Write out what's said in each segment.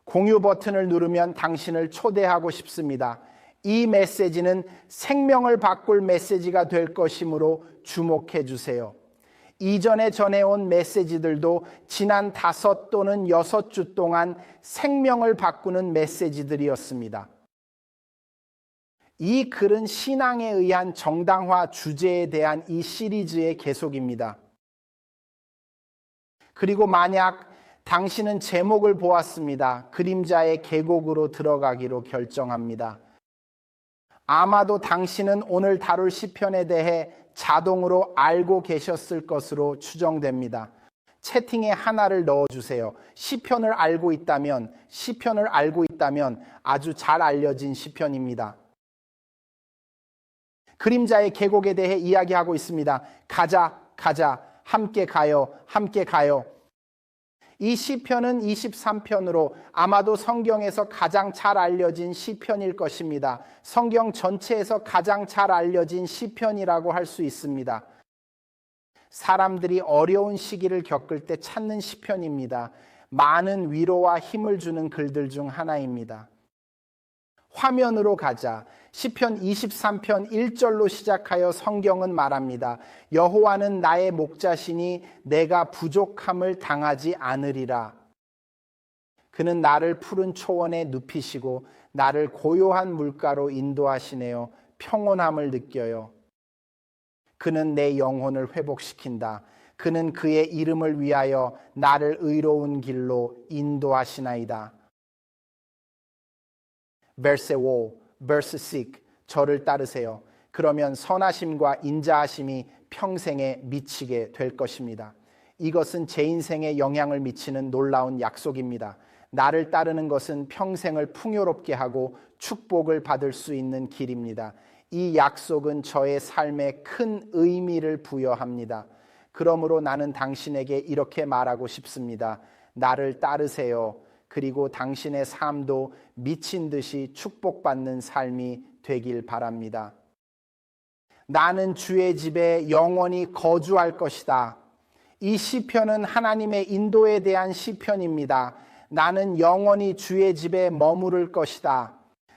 공유 버튼을 누르면 당신을 초대하고 싶습니다. 이 메시지는 생명을 바꿀 메시지가 될 것이므로 주목해 주세요. 이전에 전해온 메시지들도 지난 5 또는 6주 동안 생명을 바꾸는 메시지들이었습니다. 이 글은 신앙에 의한 정당화 주제에 대한 이 시리즈의 계속입니다. 그리고 만약 당신은 제목을 보았습니다. 그림자의 계곡으로 들어가기로 결정합니다. 아마도 당신은 오늘 다룰 시편에 대해 자동으로 알고 계셨을 것으로 추정됩니다. 채팅에 하나를 넣어주세요. 시편을 알고 있다면 아주 잘 알려진 시편입니다. 그림자의 계곡에 대해 이야기하고 있습니다. 가자, 함께 가요. 이 시편은 23편으로 아마도 성경에서 가장 잘 알려진 시편일 것입니다. 성경 전체에서 가장 잘 알려진 시편이라고 할 수 있습니다. 사람들이 어려운 시기를 겪을 때 찾는 시편입니다. 많은 위로와 힘을 주는 글들 중 하나입니다. 화면으로 가자. 시편 23편 1절로 시작하여 성경은 말합니다. 여호와는 나의 목자시니 내가 부족함을 당하지 않으리라. 그는 나를 푸른 초원에 눕히시고 나를 고요한 물가로 인도하시네요. 평온함을 느껴요. 그는 내 영혼을 회복시킨다. 그는 그의 이름을 위하여 나를 의로운 길로 인도하시나이다. verse 5, verse 6 저를 따르세요. 그러면 선하심과 인자하심이 평생에 미치게 될 것입니다. 이것은 제 인생에 영향을 미치는 놀라운 약속입니다. 나를 따르는 것은 평생을 풍요롭게 하고 축복을 받을 수 있는 길입니다. 이 약속은 저의 삶에 큰 의미를 부여합니다. 그러므로 나는 당신에게 이렇게 말하고 싶습니다. 나를 따르세요. 그리고 당신의 삶도 미친 듯이 축복받는 삶이 되길 바랍니다. 나는 주의 집에 영원히 거주할 것이다. 이 시편은 하나님의 인도에 대한 시편입니다. 나는 영원히 주의 집에 머무를 것이다.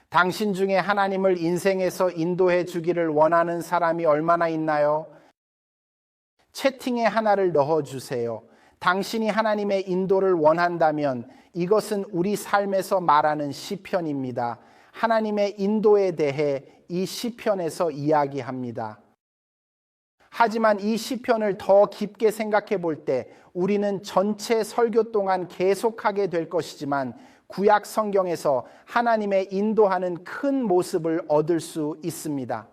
당신 중에 하나님을 인생에서 인도해 주기를 원하는 사람이 얼마나 있나요? 채팅에 하나를 넣어주세요. 당신이 하나님의 인도를 원한다면 이것은 우리 삶에서 말하는 시편입니다. 하나님의 인도에 대해 이 시편에서 이야기합니다. 하지만 이 시편을 더 깊게 생각해 볼 때 우리는 전체 설교 동안 계속하게 될 것이지만 구약 성경에서 하나님의 인도하는 큰 모습을 얻을 수 있습니다.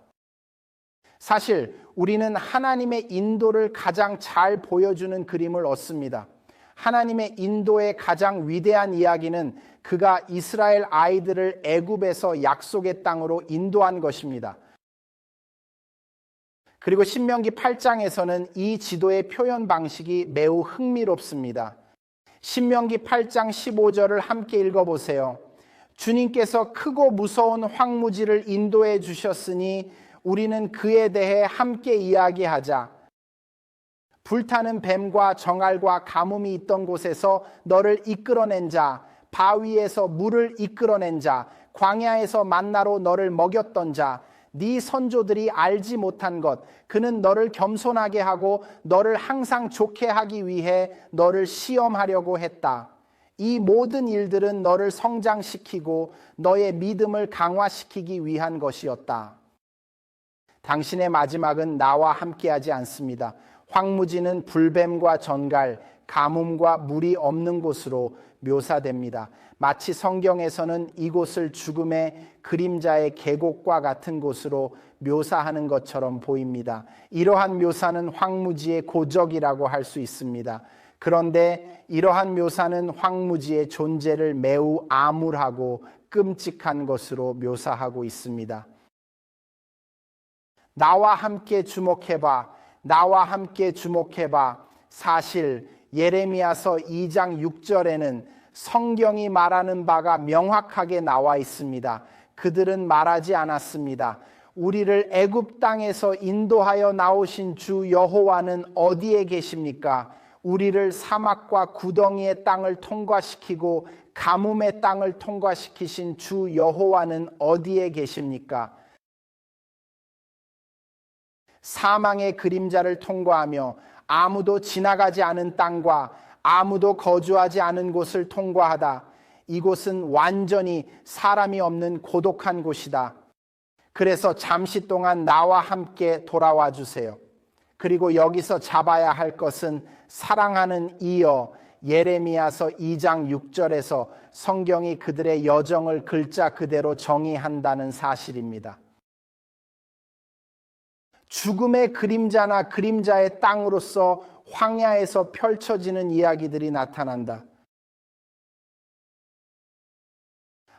사실 우리는 하나님의 인도를 가장 잘 보여주는 그림을 얻습니다. 하나님의 인도의 가장 위대한 이야기는 그가 이스라엘 아이들을 애굽에서 약속의 땅으로 인도한 것입니다. 그리고 신명기 8장에서는 이 지도의 표현 방식이 매우 흥미롭습니다. 신명기 8장 15절을 함께 읽어보세요. 주님께서 크고 무서운 황무지를 인도해 주셨으니 우리는 그에 대해 함께 이야기하자. 불타는 뱀과 정알과 가뭄이 있던 곳에서 너를 이끌어낸 자, 바위에서 물을 이끌어낸 자, 광야에서 만나로 너를 먹였던 자, 네 선조들이 알지 못한 것, 그는 너를 겸손하게 하고 너를 항상 좋게 하기 위해 너를 시험하려고 했다. 이 모든 일들은 너를 성장시키고 너의 믿음을 강화시키기 위한 것이었다. 당신의 마지막은 나와 함께하지 않습니다. 황무지는 불뱀과 전갈, 가뭄과 물이 없는 곳으로 묘사됩니다. 마치 성경에서는 이곳을 죽음의 그림자의 계곡과 같은 곳으로 묘사하는 것처럼 보입니다. 이러한 묘사는 황무지의 고적이라고 할 수 있습니다. 그런데 이러한 묘사는 황무지의 존재를 매우 암울하고 끔찍한 것으로 묘사하고 있습니다. 나와 함께 주목해봐. 나와 함께 주목해봐. 사실 예레미야서 2장 6절에는 성경이 말하는 바가 명확하게 나와 있습니다. 그들은 말하지 않았습니다. 우리를 애굽 땅에서 인도하여 나오신 주 여호와는 어디에 계십니까? 우리를 사막과 구덩이의 땅을 통과시키고 가뭄의 땅을 통과시키신 주 여호와는 어디에 계십니까? 사망의 그림자를 통과하며 아무도 지나가지 않은 땅과 아무도 거주하지 않은 곳을 통과하다. 이곳은 완전히 사람이 없는 고독한 곳이다. 그래서 잠시 동안 나와 함께 돌아와 주세요. 그리고 여기서 잡아야 할 것은 사랑하는 이여 예레미야서 2장 6절에서 성경이 그들의 여정을 글자 그대로 정의한다는 사실입니다. 죽음의 그림자나 그림자의 땅으로서 황야에서 펼쳐지는 이야기들이 나타난다.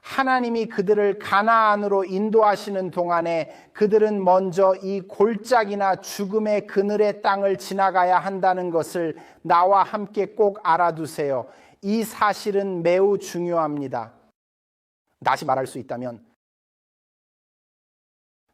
하나님이 그들을 가나안으로 인도하시는 동안에 그들은 먼저 이 골짜기나 죽음의 그늘의 땅을 지나가야 한다는 것을 나와 함께 꼭 알아두세요. 이 사실은 매우 중요합니다. 다시 말할 수 있다면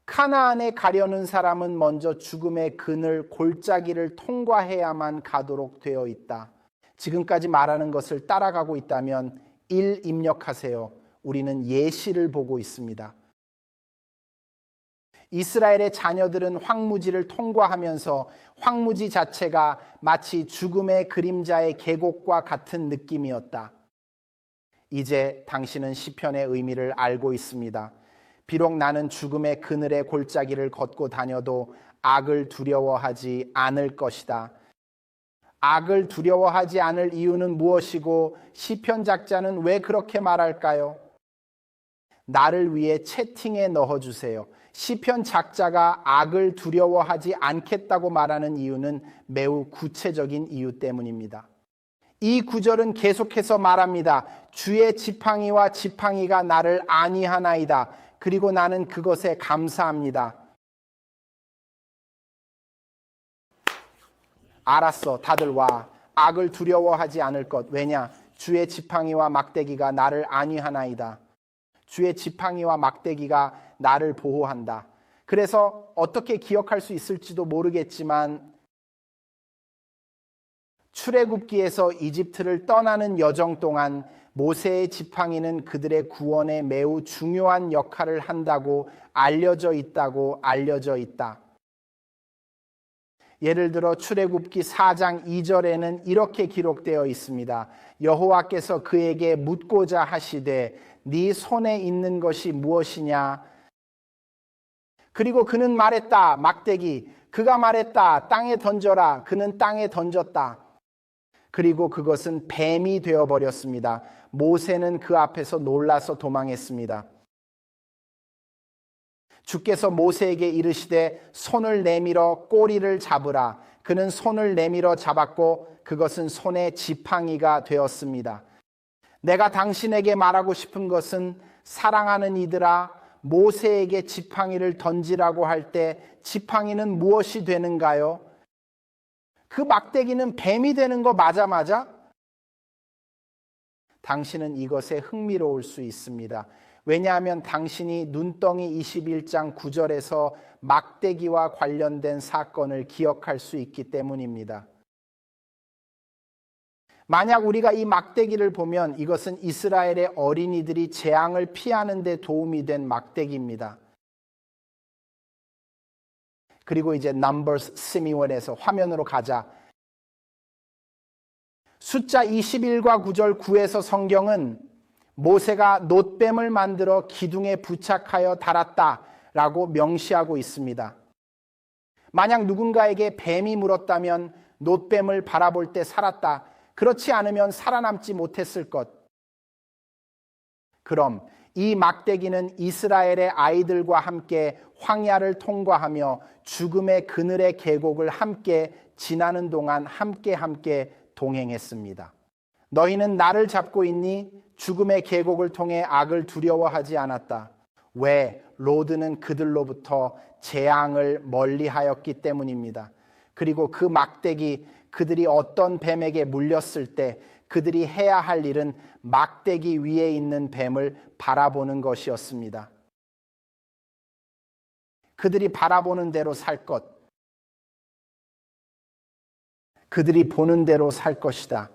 가나안에 가려는 사람은 먼저 죽음의 그늘 골짜기를 통과해야만 가도록 되어 있다. 지금까지 말하는 것을 따라가고 있다면 1 입력하세요. 우리는 예시를 보고 있습니다. 이스라엘의 자녀들은 황무지를 통과하면서 황무지 자체가 마치 죽음의 그림자의 계곡과 같은 느낌이었다. 이제 당신은 시편의 의미를 알고 있습니다. 비록 나는 죽음의 그늘의 골짜기를 걷고 다녀도 악을 두려워하지 않을 것이다. 악을 두려워하지 않을 이유는 무엇이고 시편 작자는 왜 그렇게 말할까요? 나를 위해 채팅에 넣어주세요. 시편 작자가 악을 두려워하지 않겠다고 말하는 이유는 매우 구체적인 이유 때문입니다. 이 구절은 계속해서 말합니다. 주의 지팡이와 지팡이가 나를 안위하나이다. 그리고 나는 그것에 감사합니다. 알았어, 다들 와. 악을 두려워하지 않을 것. 왜냐? 주의 지팡이와 막대기가 나를 안위하나이다. 주의 지팡이와 막대기가 나를 보호한다. 그래서 어떻게 기억할 수 있을지도 모르겠지만 출애굽기에서 이집트를 떠나는 여정 동안 모세의 지팡이는 그들의 구원에 매우 중요한 역할을 한다고 알려져 있다. 예를 들어 출애굽기 4장 2절에는 이렇게 기록되어 있습니다. 여호와께서 그에게 묻고자 하시되 네 손에 있는 것이 무엇이냐? 그리고 그는 말했다. 막대기. 그가 말했다. 땅에 던져라. 그는 땅에 던졌다. 그리고 그것은 뱀이 되어버렸습니다. 모세는 그 앞에서 놀라서 도망했습니다. 주께서 모세에게 이르시되 손을 내밀어 꼬리를 잡으라. 그는 손을 내밀어 잡았고 그것은 손의 지팡이가 되었습니다. 내가 당신에게 말하고 싶은 것은 사랑하는 이들아, 모세에게 지팡이를 던지라고 할 때 지팡이는 무엇이 되는가요? 그 막대기는 뱀이 되는 거 맞아? 당신은 이것에 흥미로울 수 있습니다. 왜냐하면 당신이 눈덩이 21장 9절에서 막대기와 관련된 사건을 기억할 수 있기 때문입니다. 만약 우리가 이 막대기를 보면 이것은 이스라엘의 어린이들이 재앙을 피하는 데 도움이 된 막대기입니다. 그리고 이제 Numbers 11에서 화면으로 가자. 숫자 21과 9절 9에서 성경은 모세가 놋뱀을 만들어 기둥에 부착하여 달았다라고 명시하고 있습니다. 만약 누군가에게 뱀이 물었다면 놋뱀을 바라볼 때 살았다. 그렇지 않으면 살아남지 못했을 것. 그럼 이 막대기는 이스라엘의 아이들과 함께 황야를 통과하며 죽음의 그늘의 계곡을 함께 지나는 동안 함께 동행했습니다. 너희는 나를 잡고 있니? 죽음의 계곡을 통해 악을 두려워하지 않았다. 왜? 로드는 그들로부터 재앙을 멀리하였기 때문입니다. 그리고 그 막대기, 그들이 어떤 뱀에게 물렸을 때 그들이 해야 할 일은 막대기 위에 있는 뱀을 바라보는 것이었습니다. 그들이 바라보는 대로 살 것. 그들이 보는 대로 살 것이다.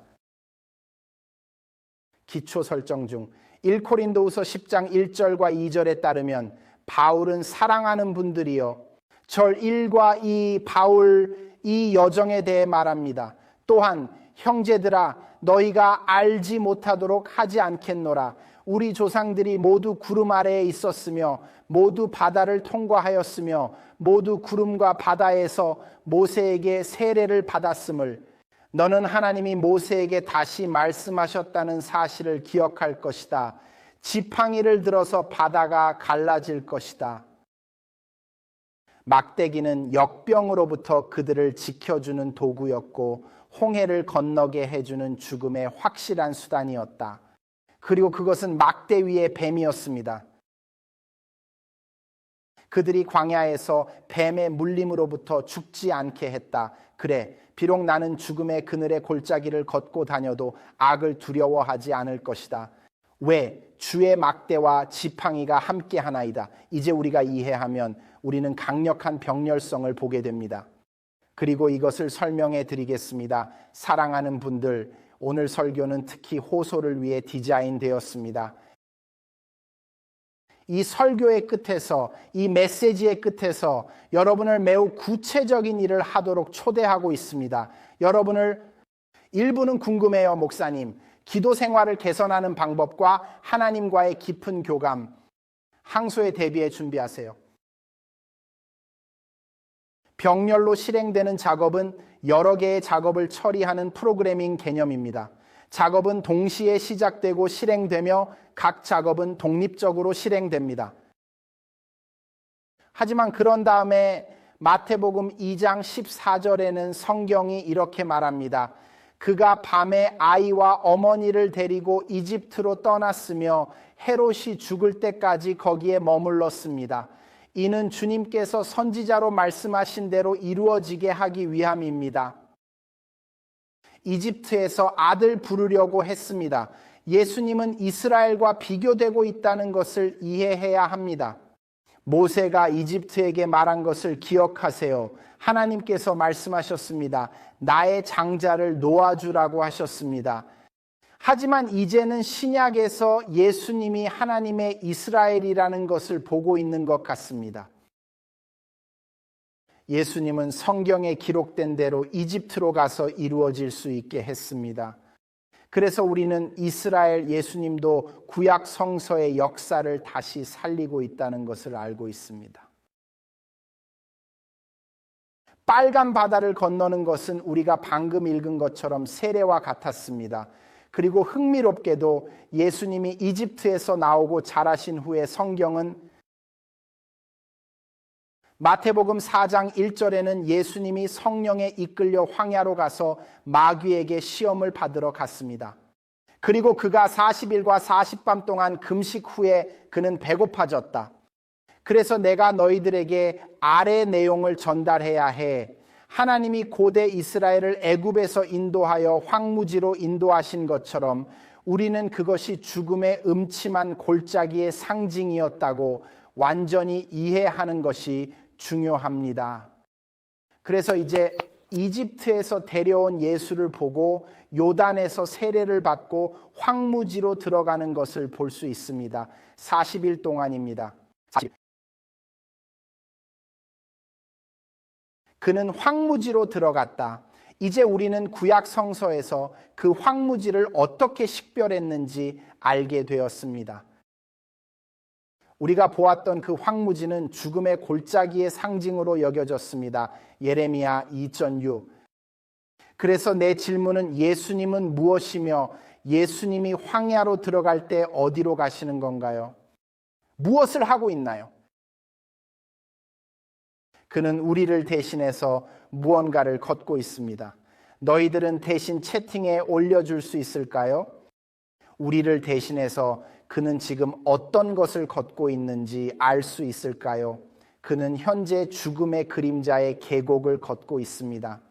기초 설정 중 1코린도후서 10장 1절과 2절에 따르면 바울은 사랑하는 분들이여 절 1과 2 바울 이 여정에 대해 말합니다. 또한 형제들아 너희가 알지 못하도록 하지 않겠노라. 우리 조상들이 모두 구름 아래에 있었으며 모두 바다를 통과하였으며 모두 구름과 바다에서 모세에게 세례를 받았음을 너는 하나님이 모세에게 다시 말씀하셨다는 사실을 기억할 것이다. 지팡이를 들어서 바다가 갈라질 것이다. 막대기는 역병으로부터 그들을 지켜주는 도구였고 홍해를 건너게 해주는 죽음의 확실한 수단이었다. 그리고 그것은 막대 위의 뱀이었습니다. 그들이 광야에서 뱀의 물림으로부터 죽지 않게 했다. 그래, 비록 나는 죽음의 그늘의 골짜기를 걷고 다녀도 악을 두려워하지 않을 것이다. 왜? 주의 막대와 지팡이가 함께 하나이다. 이제 우리가 이해하면 우리는 강력한 병렬성을 보게 됩니다. 그리고 이것을 설명해 드리겠습니다. 사랑하는 분들, 오늘 설교는 특히 호소를 위해 디자인되었습니다. 이 설교의 끝에서, 이 메시지의 끝에서 여러분을 매우 구체적인 일을 하도록 초대하고 있습니다. 여러분을 일부는 궁금해요, 목사님. 기도 생활을 개선하는 방법과 하나님과의 깊은 교감, 항소에 대비해 준비하세요. 병렬로 실행되는 작업은 여러 개의 작업을 처리하는 프로그래밍 개념입니다. 작업은 동시에 시작되고 실행되며 각 작업은 독립적으로 실행됩니다. 하지만 그런 다음에 마태복음 2장 14절에는 성경이 이렇게 말합니다. 그가 밤에 아이와 어머니를 데리고 이집트로 떠났으며 헤롯이 죽을 때까지 거기에 머물렀습니다. 이는 주님께서 선지자로 말씀하신 대로 이루어지게 하기 위함입니다. 이집트에서 아들 부르려고 했습니다. 예수님은 이스라엘과 비교되고 있다는 것을 이해해야 합니다. 모세가 이집트에게 말한 것을 기억하세요. 하나님께서 말씀하셨습니다. 나의 장자를 놓아주라고 하셨습니다. 하지만 이제는 신약에서 예수님이 하나님의 이스라엘이라는 것을 보고 있는 것 같습니다. 예수님은 성경에 기록된 대로 이집트로 가서 이루어질 수 있게 했습니다. 그래서 우리는 이스라엘 예수님도 구약 성서의 역사를 다시 살리고 있다는 것을 알고 있습니다. 빨간 바다를 건너는 것은 우리가 방금 읽은 것처럼 세례와 같았습니다. 그리고 흥미롭게도 예수님이 이집트에서 나오고 자라신 후에 성경은 마태복음 4장 1절에는 예수님이 성령에 이끌려 황야로 가서 마귀에게 시험을 받으러 갔습니다. 그리고 그가 40일과 40밤 동안 금식 후에 그는 배고파졌다. 그래서 내가 너희들에게 아래 내용을 전달해야 해. 하나님이 고대 이스라엘을 애굽에서 인도하여 황무지로 인도하신 것처럼 우리는 그것이 죽음의 음침한 골짜기의 상징이었다고 완전히 이해하는 것이 중요합니다. 그래서 이제 이집트에서 데려온 예수를 보고 요단에서 세례를 받고 황무지로 들어가는 것을 볼 수 있습니다. 40일 동안입니다. 그는 황무지로 들어갔다. 이제 우리는 구약 성서에서 그 황무지를 어떻게 식별했는지 알게 되었습니다. 우리가 보았던 그 황무지는 죽음의 골짜기의 상징으로 여겨졌습니다. 예레미야 2.6. 그래서 내 질문은 예수님은 무엇이며 예수님이 황야로 들어갈 때 어디로 가시는 건가요? 무엇을 하고 있나요? 그는 우리를 대신해서 무언가를 걷고 있습니다. 너희들은 대신 채팅에 올려줄 수 있을까요? 우리를 대신해서 그는 지금 어떤 것을 걷고 있는지 알 수 있을까요? 그는 현재 죽음의 그림자의 계곡을 걷고 있습니다.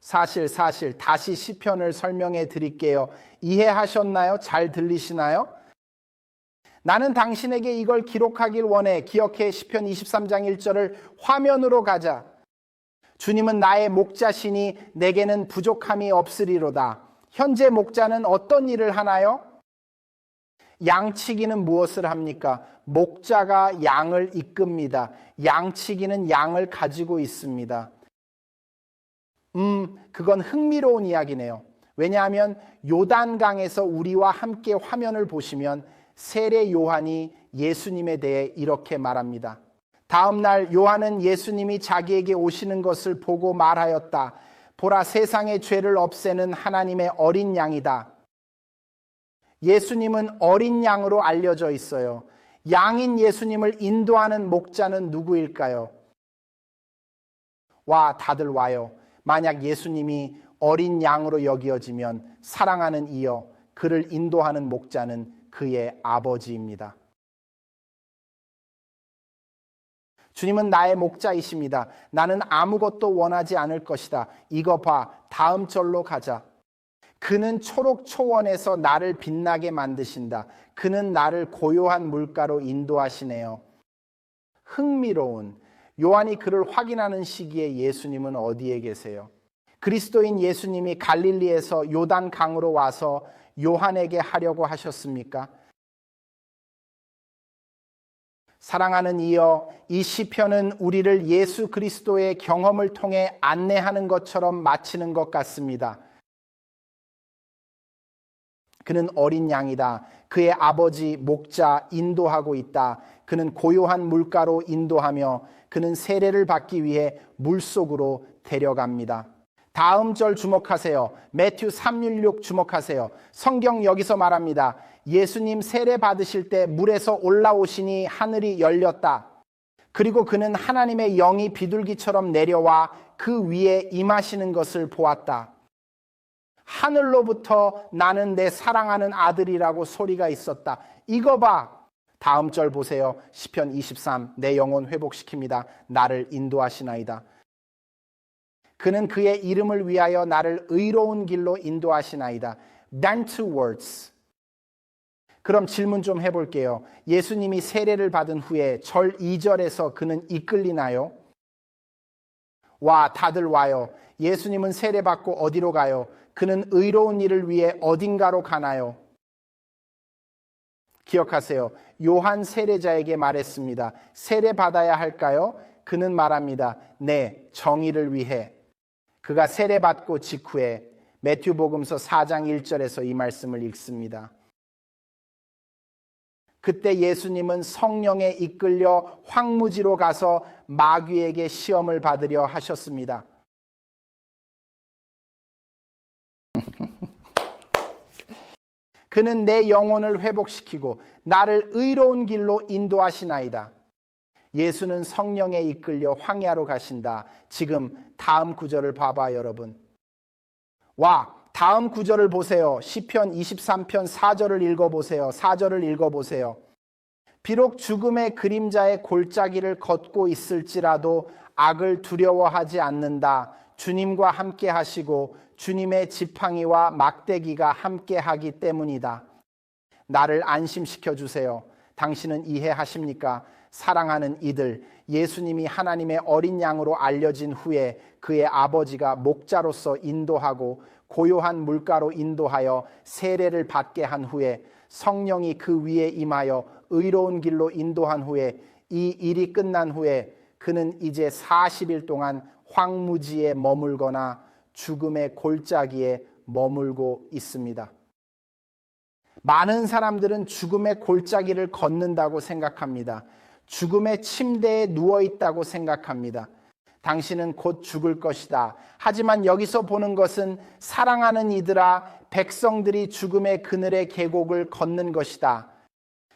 사실 다시 시편을 설명해 드릴게요. 이해하셨나요? 잘 들리시나요? 나는 당신에게 이걸 기록하길 원해. 기억해. 시편 23장 1절을 화면으로 가자. 주님은 나의 목자시니 내게는 부족함이 없으리로다. 현재 목자는 어떤 일을 하나요? 양치기는 무엇을 합니까? 목자가 양을 이끕니다. 양치기는 양을 가지고 있습니다. 그건 흥미로운 이야기네요. 왜냐하면 요단강에서 우리와 함께 화면을 보시면 세례 요한이 예수님에 대해 이렇게 말합니다. 다음 날 요한은 예수님이 자기에게 오시는 것을 보고 말하였다. 보라, 세상의 죄를 없애는 하나님의 어린 양이다. 예수님은 어린 양으로 알려져 있어요. 양인 예수님을 인도하는 목자는 누구일까요? 와, 다들 와요. 만약 예수님이 어린 양으로 여겨지면 사랑하는 이여, 그를 인도하는 목자는 그의 아버지입니다. 주님은 나의 목자이십니다. 나는 아무것도 원하지 않을 것이다. 이거 봐, 다음 절로 가자. 그는 초록 초원에서 나를 빛나게 만드신다. 그는 나를 고요한 물가로 인도하시네요. 흥미로운, 요한이 그를 확인하는 시기에 예수님은 어디에 계세요? 그리스도인 예수님이 갈릴리에서 요단 강으로 와서 요한에게 하려고 하셨습니까? 사랑하는 이여, 이 시편은 우리를 예수 그리스도의 경험을 통해 안내하는 것처럼 마치는 것 같습니다. 그는 어린 양이다. 그의 아버지 목자 인도하고 있다. 그는 고요한 물가로 인도하며 그는 세례를 받기 위해 물속으로 데려갑니다. 다음 절 주목하세요. 매튜 3:16 주목하세요. 성경 여기서 말합니다. 예수님 세례 받으실 때 물에서 올라오시니 하늘이 열렸다. 그리고 그는 하나님의 영이 비둘기처럼 내려와 그 위에 임하시는 것을 보았다. 하늘로부터 나는 내 사랑하는 아들이라고 소리가 있었다. 이거 봐. 다음 절 보세요. 시편 23. 내 영혼 회복시킵니다. 나를 인도하시나이다. 그는 그의 이름을 위하여 나를 의로운 길로 인도하시나이다. Then two words. 그럼 질문 좀 해볼게요. 예수님이 세례를 받은 후에 절 2절에서 그는 이끌리나요? 와, 다들 와요. 예수님은 세례 받고 어디로 가요? 그는 의로운 일을 위해 어딘가로 가나요? 기억하세요. 요한 세례자에게 말했습니다. 세례 받아야 할까요? 그는 말합니다. 네, 정의를 위해. 그가 세례 받고 직후에 매튜복음서 4장 1절에서 이 말씀을 읽습니다. 그때 예수님은 성령에 이끌려 황무지로 가서 마귀에게 시험을 받으려 하셨습니다. 그는 내 영혼을 회복시키고 나를 의로운 길로 인도하시나이다. 예수는 성령에 이끌려 황야로 가신다. 지금 다음 구절을 봐봐 여러분. 와, 다음 구절을 보세요. 시편 23편 4절을 읽어보세요. 4절을 읽어보세요. 비록 죽음의 그림자의 골짜기를 걷고 있을지라도 악을 두려워하지 않는다. 주님과 함께 하시고 주님의 지팡이와 막대기가 함께 하기 때문이다. 나를 안심시켜 주세요. 당신은 이해하십니까? 사랑하는 이들, 예수님이 하나님의 어린 양으로 알려진 후에 그의 아버지가 목자로서 인도하고 고요한 물가로 인도하여 세례를 받게 한 후에 성령이 그 위에 임하여 의로운 길로 인도한 후에 이 일이 끝난 후에 그는 이제 40일 동안 황무지에 머물거나 죽음의 골짜기에 머물고 있습니다. 많은 사람들은 죽음의 골짜기를 걷는다고 생각합니다. 죽음의 침대에 누워있다고 생각합니다. 당신은 곧 죽을 것이다. 하지만 여기서 보는 것은 사랑하는 이들아, 백성들이 죽음의 그늘의 계곡을 걷는 것이다.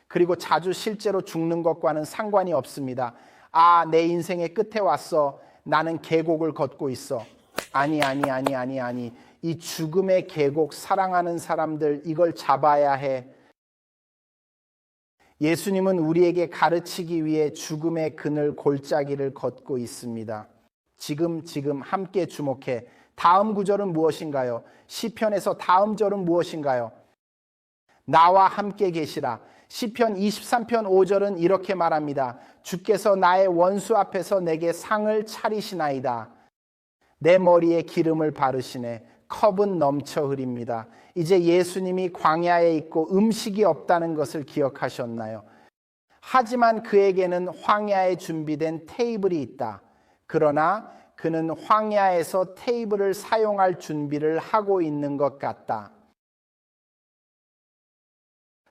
그리고 자주 실제로 죽는 것과는 상관이 없습니다. 아, 내 인생의 끝에 왔어. 나는 계곡을 걷고 있어. 아니. 이 죽음의 계곡, 사랑하는 사람들, 이걸 잡아야 해. 예수님은 우리에게 가르치기 위해 죽음의 그늘 골짜기를 걷고 있습니다. 지금 함께 주목해. 다음 구절은 무엇인가요? 시편에서 다음 절은 무엇인가요? 나와 함께 계시라. 시편 23편 5절은 이렇게 말합니다. 주께서 나의 원수 앞에서 내게 상을 차리시나이다. 내 머리에 기름을 바르시네. 컵은 넘쳐 흐립니다. 이제 예수님이 광야에 있고 음식이 없다는 것을 기억하셨나요? 하지만 그에게는 황야에 준비된 테이블이 있다. 그러나 그는 황야에서 테이블을 사용할 준비를 하고 있는 것 같다.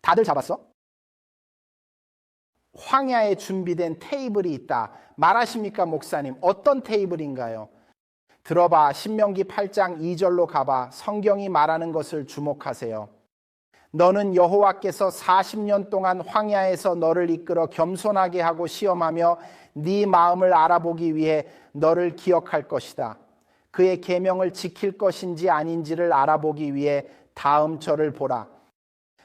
다들 잡았어? 황야에 준비된 테이블이 있다. 말하십니까, 목사님? 어떤 테이블인가요? 들어봐. 신명기 8장 2절로 가봐. 성경이 말하는 것을 주목하세요. 너는 여호와께서 40년 동안 황야에서 너를 이끌어 겸손하게 하고 시험하며 네 마음을 알아보기 위해 너를 기억할 것이다. 그의 계명을 지킬 것인지 아닌지를 알아보기 위해 다음 절을 보라.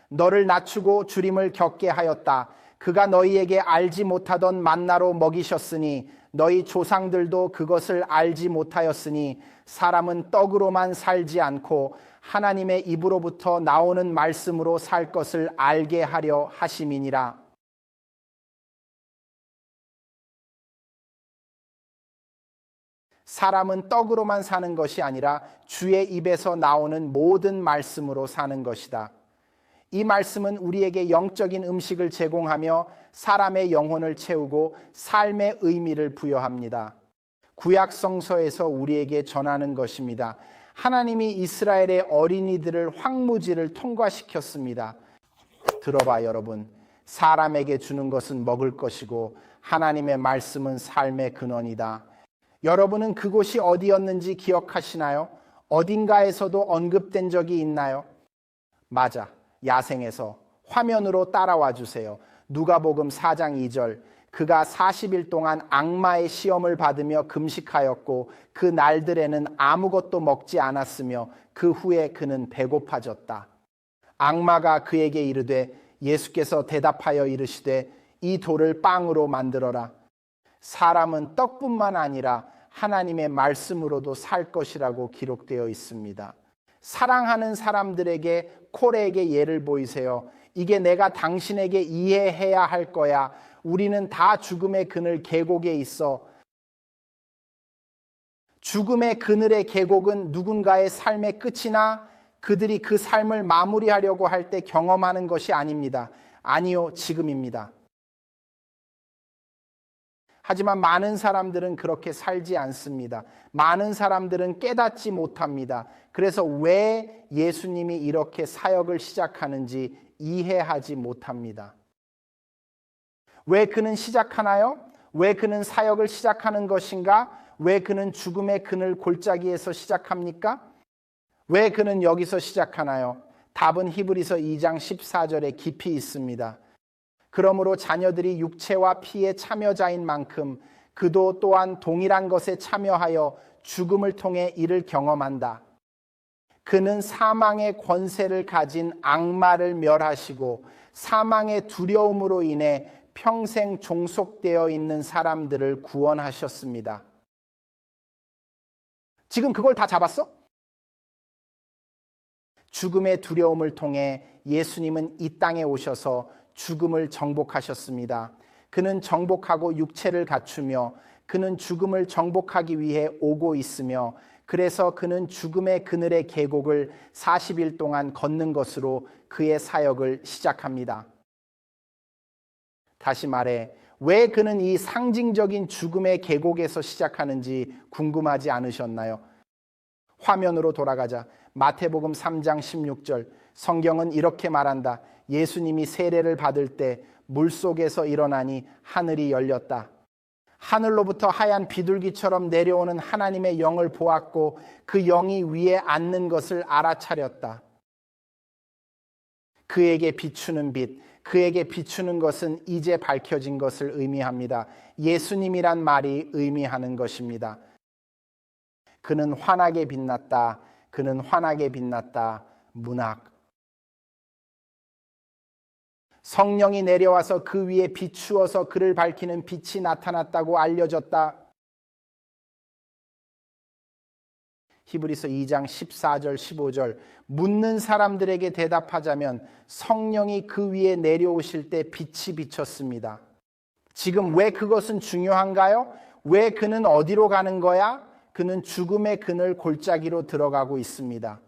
너를 낮추고 주림을 겪게 하였다. 그가 너희에게 알지 못하던 만나로 먹이셨으니 너희 조상들도 그것을 알지 못하였으니 사람은 떡으로만 살지 않고 하나님의 입으로부터 나오는 말씀으로 살 것을 알게 하려 하심이니라. 사람은 떡으로만 사는 것이 아니라 주의 입에서 나오는 모든 말씀으로 사는 것이다. 이 말씀은 우리에게 영적인 음식을 제공하며 사람의 영혼을 채우고 삶의 의미를 부여합니다. 구약 성서에서 우리에게 전하는 것입니다. 하나님이 이스라엘의 어린이들을 황무지를 통과시켰습니다. 들어봐 여러분. 사람에게 주는 것은 먹을 것이고 하나님의 말씀은 삶의 근원이다. 여러분은 그곳이 어디였는지 기억하시나요? 어딘가에서도 언급된 적이 있나요? 맞아. 야생에서. 화면으로 따라와 주세요. 누가복음 4장 2절. 그가 40일 동안 악마의 시험을 받으며 금식하였고 그 날들에는 아무것도 먹지 않았으며 그 후에 그는 배고파졌다. 악마가 그에게 이르되 예수께서 대답하여 이르시되 이 돌을 빵으로 만들어라. 사람은 떡뿐만 아니라 하나님의 말씀으로도 살 것이라고 기록되어 있습니다. 사랑하는 사람들에게 코레에게 예를 보이세요. 이게 내가 당신에게 이해해야 할 거야. 우리는 다 죽음의 그늘 계곡에 있어. 죽음의 그늘의 계곡은 누군가의 삶의 끝이나 그들이 그 삶을 마무리하려고 할 때 경험하는 것이 아닙니다. 아니요, 지금입니다. 하지만 많은 사람들은 그렇게 살지 않습니다. 많은 사람들은 깨닫지 못합니다. 그래서 왜 예수님이 이렇게 사역을 시작하는지 이해하지 못합니다. 왜 그는 시작하나요? 왜 그는 사역을 시작하는 것인가? 왜 그는 죽음의 그늘 골짜기에서 시작합니까? 왜 그는 여기서 시작하나요? 답은 히브리서 2장 14절에 깊이 있습니다. 그러므로 자녀들이 육체와 피의 참여자인 만큼 그도 또한 동일한 것에 참여하여 죽음을 통해 이를 경험한다. 그는 사망의 권세를 가진 악마를 멸하시고 사망의 두려움으로 인해 평생 종속되어 있는 사람들을 구원하셨습니다. 지금 그걸 다 잡았어? 죽음의 두려움을 통해 예수님은 이 땅에 오셔서 죽음을 정복하셨습니다. 그는 정복하고 육체를 갖추며 그는 죽음을 정복하기 위해 오고 있으며 그래서 그는 죽음의 그늘의 계곡을 40일 동안 걷는 것으로 그의 사역을 시작합니다. 다시 말해 왜 그는 이 상징적인 죽음의 계곡에서 시작하는지 궁금하지 않으셨나요? 화면으로 돌아가자. 마태복음 3장 16절. 성경은 이렇게 말한다. 예수님이 세례를 받을 때 물속에서 일어나니 하늘이 열렸다. 하늘로부터 하얀 비둘기처럼 내려오는 하나님의 영을 보았고 그 영이 위에 앉는 것을 알아차렸다. 그에게 비추는 빛, 그에게 비추는 것은 이제 밝혀진 것을 의미합니다. 예수님이란 말이 의미하는 것입니다. 그는 환하게 빛났다. 그는 환하게 빛났다. 문학. 성령이 내려와서 그 위에 비추어서 그를 밝히는 빛이 나타났다고 알려졌다. 히브리서 2장 14절 15절. 묻는 사람들에게 대답하자면 성령이 그 위에 내려오실 때 빛이 비쳤습니다. 지금 왜 그것은 중요한가요? 왜 그는 어디로 가는 거야? 그는 죽음의 그늘 골짜기로 들어가고 있습니다.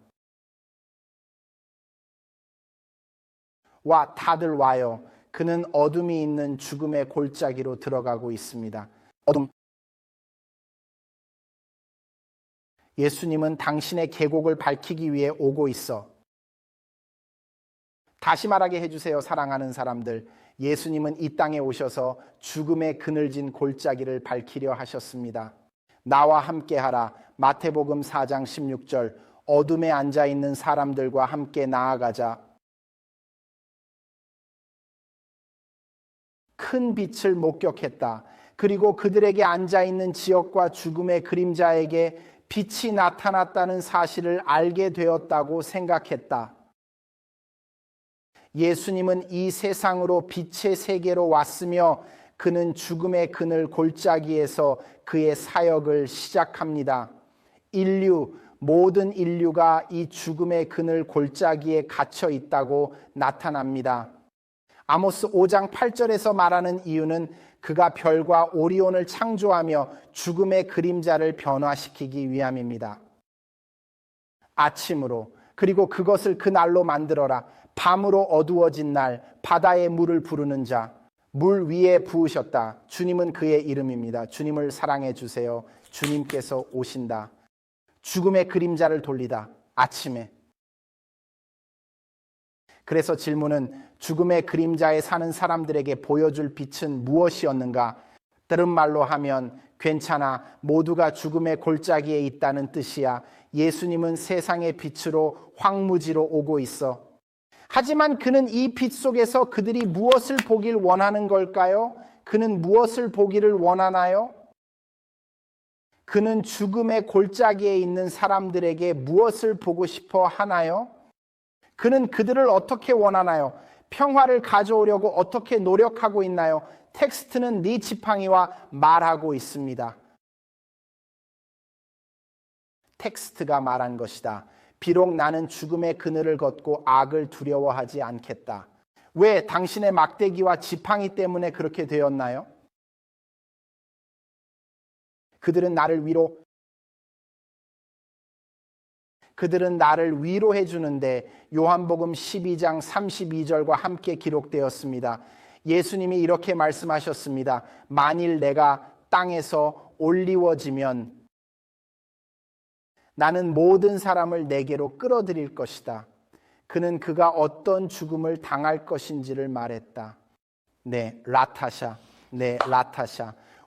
와, 다들 와요. 그는 어둠이 있는 죽음의 골짜기로 들어가고 있습니다. 어둠. 예수님은 당신의 계곡을 밝히기 위해 오고 있어. 다시 말하게 해주세요, 사랑하는 사람들. 예수님은 이 땅에 오셔서 죽음의 그늘진 골짜기를 밝히려 하셨습니다. 나와 함께하라. 마태복음 4장 16절. 어둠에 앉아있는 사람들과 함께 나아가자. 큰 빛을 목격했다. 그리고 그들에게 앉아있는 지역과 죽음의 그림자에게 빛이 나타났다는 사실을 알게 되었다고 생각했다. 예수님은 이 세상으로 빛의 세계로 왔으며 그는 죽음의 그늘 골짜기에서 그의 사역을 시작합니다. 모든 인류가 이 죽음의 그늘 골짜기에 갇혀 있다고 나타납니다. 아모스 5장 8절에서 말하는 이유는 그가 별과 오리온을 창조하며 죽음의 그림자를 변화시키기 위함입니다. 아침으로, 그리고 그것을 그 날로 만들어라. 밤으로 어두워진 날, 바다의 물을 부르는 자, 물 위에 부으셨다. 주님은 그의 이름입니다. 주님을 사랑해 주세요. 주님께서 오신다. 죽음의 그림자를 돌리다. 아침에. 그래서 질문은 죽음의 그림자에 사는 사람들에게 보여줄 빛은 무엇이었는가? 다른 말로 하면 괜찮아, 모두가 죽음의 골짜기에 있다는 뜻이야. 예수님은 세상의 빛으로 황무지로 오고 있어. 하지만 그는 이 빛 속에서 그들이 무엇을 보길 원하는 걸까요? 그는 무엇을 보기를 원하나요? 그는 죽음의 골짜기에 있는 사람들에게 무엇을 보고 싶어 하나요? 그는 그들을 어떻게 원하나요? 평화를 가져오려고 어떻게 노력하고 있나요? 텍스트는 네 지팡이와 말하고 있습니다. 텍스트가 말한 것이다. 비록 나는 죽음의 그늘을 걷고 악을 두려워하지 않겠다. 왜? 당신의 막대기와 지팡이 때문에 그렇게 되었나요? 그들은 나를 위로해 주는데 요한복음 12장 32절과 함께 기록되었습니다. 예수님이 이렇게 말씀하셨습니다. 만일 내가 땅에서 올리워지면 나는 모든 사람을 내게로 끌어들일 것이다. 그는 그가 어떤 죽음을 당할 것인지를 말했다. 네, 라타샤.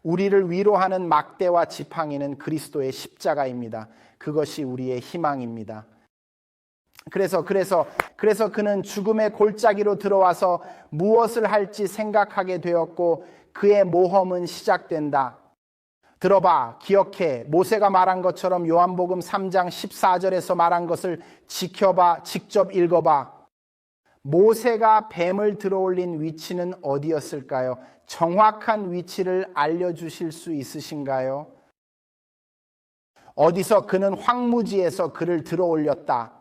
우리를 위로하는 막대와 지팡이는 그리스도의 십자가입니다. 그것이 우리의 희망입니다. 그래서 그는 죽음의 골짜기로 들어와서 무엇을 할지 생각하게 되었고 그의 모험은 시작된다. 들어봐, 기억해. 모세가 말한 것처럼 요한복음 3장 14절에서 말한 것을 지켜봐, 직접 읽어봐. 모세가 뱀을 들어올린 위치는 어디였을까요? 정확한 위치를 알려주실 수 있으신가요? 어디서? 그는 황무지에서 그를 들어올렸다.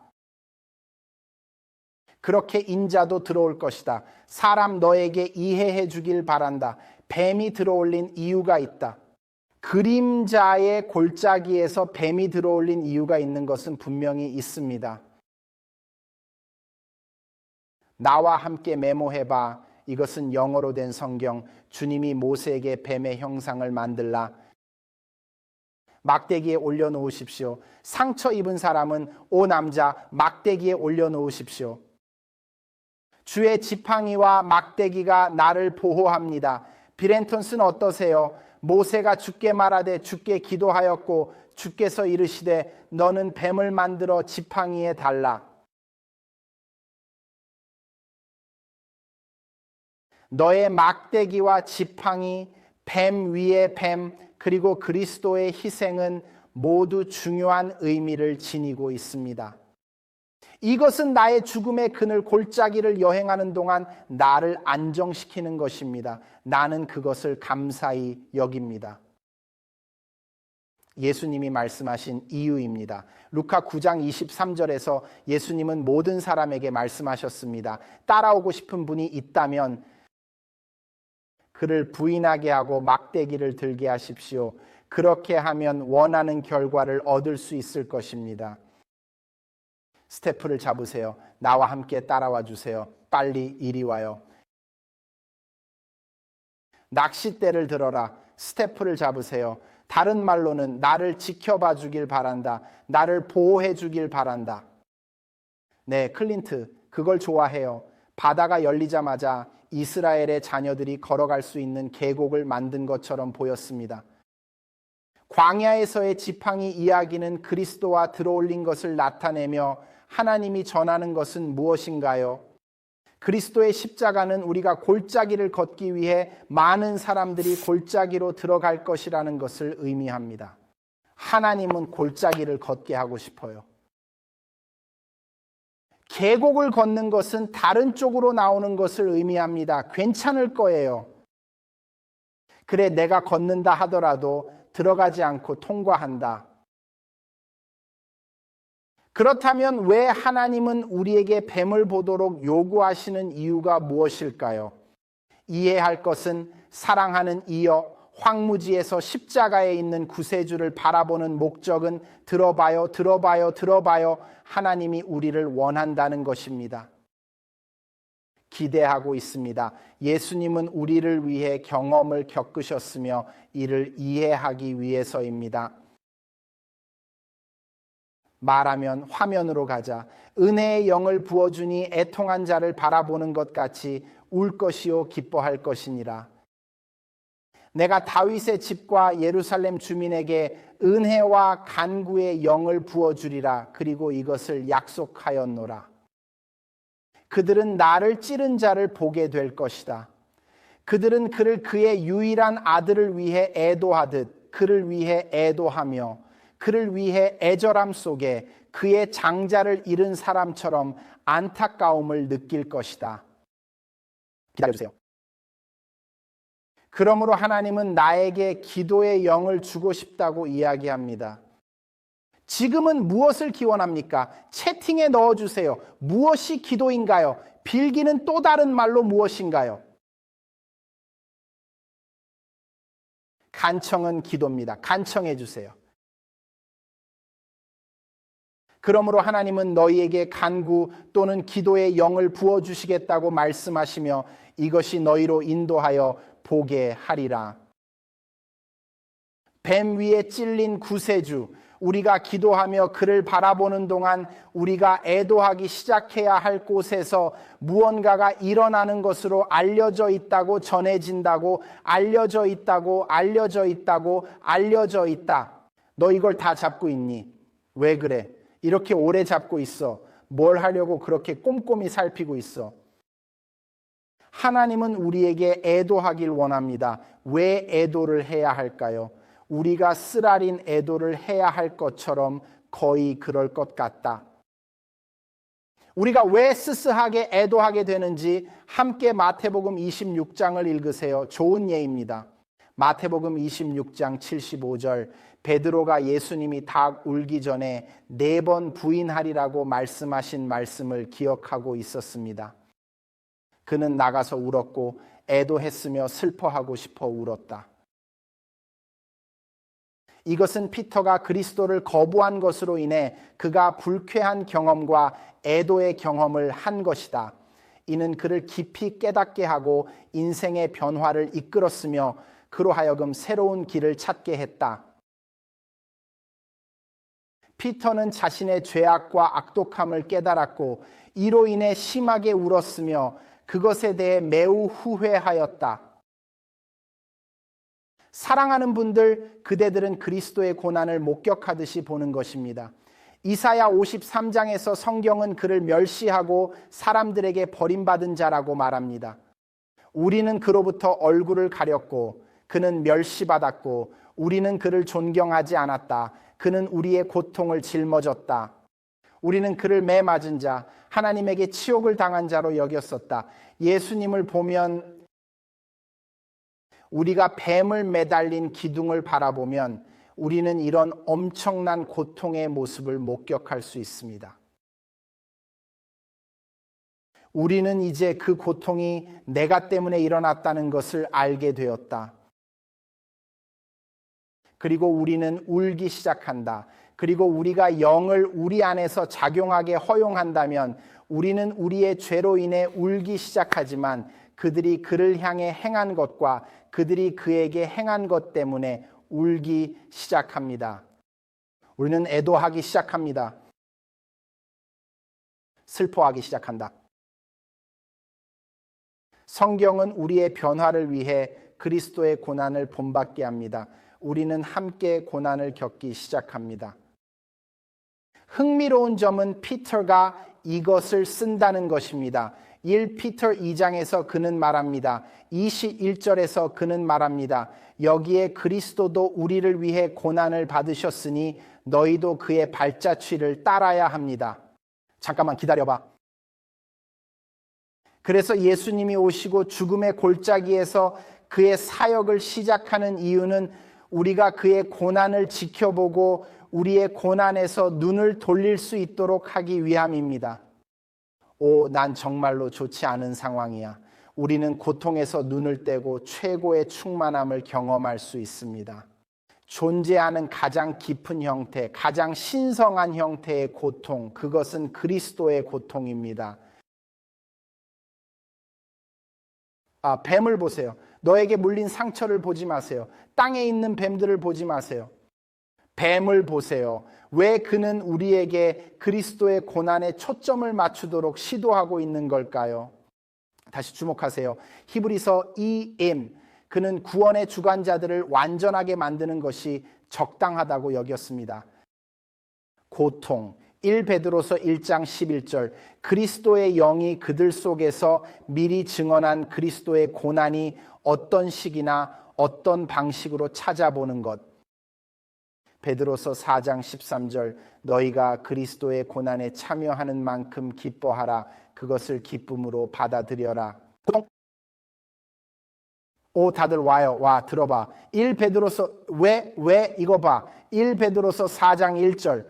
그렇게 인자도 들어올 것이다. 사람 너에게 이해해 주길 바란다. 뱀이 들어올린 이유가 있다. 그림자의 골짜기에서 뱀이 들어올린 이유가 있는 것은 분명히 있습니다. 나와 함께 메모해봐. 이것은 영어로 된 성경. 주님이 모세에게 뱀의 형상을 만들라. 막대기에 올려놓으십시오. 상처 입은 사람은 오 남자 막대기에 올려놓으십시오. 주의 지팡이와 막대기가 나를 보호합니다. 비렌톤스는 어떠세요? 모세가 주께 말하되 주께 기도하였고 주께서 이르시되 너는 뱀을 만들어 지팡이에 달라. 너의 막대기와 지팡이, 뱀 위에 뱀, 그리고 그리스도의 희생은 모두 중요한 의미를 지니고 있습니다. 이것은 나의 죽음의 그늘 골짜기를 여행하는 동안 나를 안정시키는 것입니다. 나는 그것을 감사히 여깁니다. 예수님이 말씀하신 이유입니다. 루카 9장 23절에서 예수님은 모든 사람에게 말씀하셨습니다. 따라오고 싶은 분이 있다면 그를 부인하게 하고 막대기를 들게 하십시오. 그렇게 하면 원하는 결과를 얻을 수 있을 것입니다. 스태프를 잡으세요. 나와 함께 따라와 주세요. 빨리 이리 와요. 낚싯대를 들어라. 스태프를 잡으세요. 다른 말로는 나를 지켜봐 주길 바란다. 나를 보호해 주길 바란다. 네, 클린트, 그걸 좋아해요. 바다가 열리자마자 이스라엘의 자녀들이 걸어갈 수 있는 계곡을 만든 것처럼 보였습니다. 광야에서의 지팡이 이야기는 그리스도와 들어올린 것을 나타내며 하나님이 전하는 것은 무엇인가요? 그리스도의 십자가는 우리가 골짜기를 걷기 위해 많은 사람들이 골짜기로 들어갈 것이라는 것을 의미합니다. 하나님은 골짜기를 걷게 하고 싶어요. 계곡을 걷는 것은 다른 쪽으로 나오는 것을 의미합니다. 괜찮을 거예요. 그래, 내가 걷는다 하더라도 들어가지 않고 통과한다. 그렇다면 왜 하나님은 우리에게 뱀을 보도록 요구하시는 이유가 무엇일까요? 이해할 것은 사랑하는 이여, 황무지에서 십자가에 있는 구세주를 바라보는 목적은 들어봐요, 들어봐요, 들어봐요. 하나님이 우리를 원한다는 것입니다. 기대하고 있습니다. 예수님은 우리를 위해 경험을 겪으셨으며 이를 이해하기 위해서입니다. 말하면 화면으로 가자. 은혜의 영을 부어주니 애통한 자를 바라보는 것 같이 울 것이요 기뻐할 것이니라. 내가 다윗의 집과 예루살렘 주민에게 은혜와 간구의 영을 부어주리라. 그리고 이것을 약속하였노라. 그들은 나를 찌른 자를 보게 될 것이다. 그들은 그를 그의 유일한 아들을 위해 애도하듯 그를 위해 애도하며 그를 위해 애절함 속에 그의 장자를 잃은 사람처럼 안타까움을 느낄 것이다. 기다려주세요. 그러므로 하나님은 나에게 기도의 영을 주고 싶다고 이야기합니다. 지금은 무엇을 기원합니까? 채팅에 넣어주세요. 무엇이 기도인가요? 빌기는 또 다른 말로 무엇인가요? 간청은 기도입니다. 간청해 주세요. 그러므로 하나님은 너희에게 간구 또는 기도의 영을 부어주시겠다고 말씀하시며 이것이 너희로 인도하여 보게 하리라. 뱀 위에 찔린 구세주, 우리가 기도하며 그를 바라보는 동안 우리가 애도하기 시작해야 할 곳에서 무언가가 일어나는 것으로 알려져 있다고 전해진다고 알려져 있다고 알려져 있다고 알려져 있다. 너 이걸 다 잡고 있니? 왜 그래? 이렇게 오래 잡고 있어. 뭘 하려고 그렇게 꼼꼼히 살피고 있어? 하나님은 우리에게 애도하길 원합니다. 왜 애도를 해야 할까요? 우리가 쓰라린 애도를 해야 할 것처럼 거의 그럴 것 같다. 우리가 왜 스스하게 애도하게 되는지 함께 마태복음 26장을 읽으세요. 좋은 예입니다. 마태복음 26장 75절, 베드로가 예수님이 닭 울기 전에 4번 부인하리라고 말씀하신 말씀을 기억하고 있었습니다. 그는 나가서 울었고 애도했으며 슬퍼하고 싶어 울었다. 이것은 피터가 그리스도를 거부한 것으로 인해 그가 불쾌한 경험과 애도의 경험을 한 것이다. 이는 그를 깊이 깨닫게 하고 인생의 변화를 이끌었으며 그로 하여금 새로운 길을 찾게 했다. 피터는 자신의 죄악과 악독함을 깨달았고 이로 인해 심하게 울었으며 그것에 대해 매우 후회하였다. 사랑하는 분들, 그대들은 그리스도의 고난을 목격하듯이 보는 것입니다. 이사야 53장에서 성경은 그를 멸시하고 사람들에게 버림받은 자라고 말합니다. 우리는 그로부터 얼굴을 가렸고 그는 멸시받았고 우리는 그를 존경하지 않았다. 그는 우리의 고통을 짊어졌다. 우리는 그를 매맞은 자, 하나님에게 치욕을 당한 자로 여겼었다. 예수님을 보면 우리가 뱀을 매달린 기둥을 바라보면 우리는 이런 엄청난 고통의 모습을 목격할 수 있습니다. 우리는 이제 그 고통이 내가 때문에 일어났다는 것을 알게 되었다. 그리고 우리는 울기 시작한다. 그리고 우리가 영을 우리 안에서 작용하게 허용한다면 우리는 우리의 죄로 인해 울기 시작하지만 그들이 그를 향해 행한 것과 그들이 그에게 행한 것 때문에 울기 시작합니다. 우리는 애도하기 시작합니다. 슬퍼하기 시작한다. 성경은 우리의 변화를 위해 그리스도의 고난을 본받게 합니다. 우리는 함께 고난을 겪기 시작합니다. 흥미로운 점은 피터가 이것을 쓴다는 것입니다. 1 피터 2장에서 그는 말합니다. 21절에서 그는 말합니다. 여기에 그리스도도 우리를 위해 고난을 받으셨으니 너희도 그의 발자취를 따라야 합니다. 잠깐만 기다려봐. 그래서 예수님이 오시고 죽음의 골짜기에서 그의 사역을 시작하는 이유는 우리가 그의 고난을 지켜보고 우리의 고난에서 눈을 돌릴 수 있도록 하기 위함입니다. 난 정말로 좋지 않은 상황이야. 우리는 고통에서 눈을 떼고 최고의 충만함을 경험할 수 있습니다. 존재하는 가장 깊은 형태, 가장 신성한 형태의 고통, 그것은 그리스도의 고통입니다. 뱀을 보세요. 너에게 물린 상처를 보지 마세요. 땅에 있는 뱀들을 보지 마세요. 뱀을 보세요. 왜 그는 우리에게 그리스도의 고난에 초점을 맞추도록 시도하고 있는 걸까요? 다시 주목하세요. 히브리서 2m 그는 구원의 주관자들을 완전하게 만드는 것이 적당하다고 여겼습니다. 고통 1 베드로서 1장 11절 그리스도의 영이 그들 속에서 미리 증언한 그리스도의 고난이 어떤 시기나 어떤 방식으로 찾아보는 것. 베드로서 4장 13절 너희가 그리스도의 고난에 참여하는 만큼 기뻐하라. 그것을 기쁨으로 받아들여라. 다들 와요. 들어봐. 1 베드로서 왜 이거 봐. 1 베드로서 4장 1절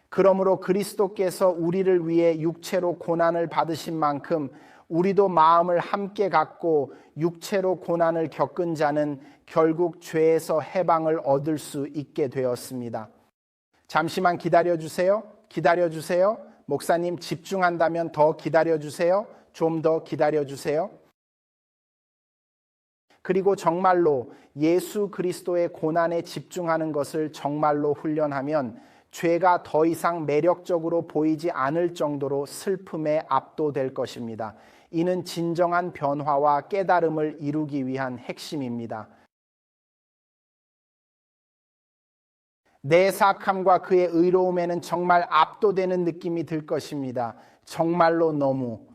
그러므로 그리스도께서 우리를 위해 육체로 고난을 받으신 만큼 우리도 마음을 함께 갖고 육체로 고난을 겪은 자는 결국 죄에서 해방을 얻을 수 있게 되었습니다. 잠시만 기다려주세요. 목사님 집중한다면 더 기다려주세요. 좀 더 기다려주세요. 그리고 정말로 예수 그리스도의 고난에 집중하는 것을 정말로 훈련하면 죄가 더 이상 매력적으로 보이지 않을 정도로 슬픔에 압도될 것입니다. 이는 진정한 변화와 깨달음을 이루기 위한 핵심입니다. 내 사악함과 그의 의로움에는 정말 압도되는 느낌이 들 것입니다. 정말로 너무.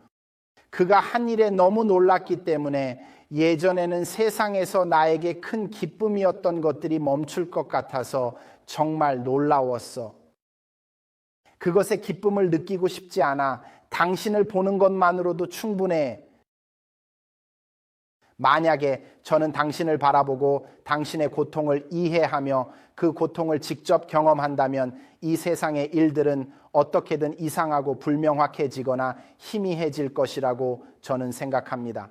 그가 한 일에 너무 놀랐기 때문에 예전에는 세상에서 나에게 큰 기쁨이었던 것들이 멈출 것 같아서 정말 놀라웠어. 그것의 기쁨을 느끼고 싶지 않아. 당신을 보는 것만으로도 충분해. 만약에 저는 당신을 바라보고 당신의 고통을 이해하며 그 고통을 직접 경험한다면 이 세상의 일들은 어떻게든 이상하고 불명확해지거나 희미해질 것이라고 저는 생각합니다.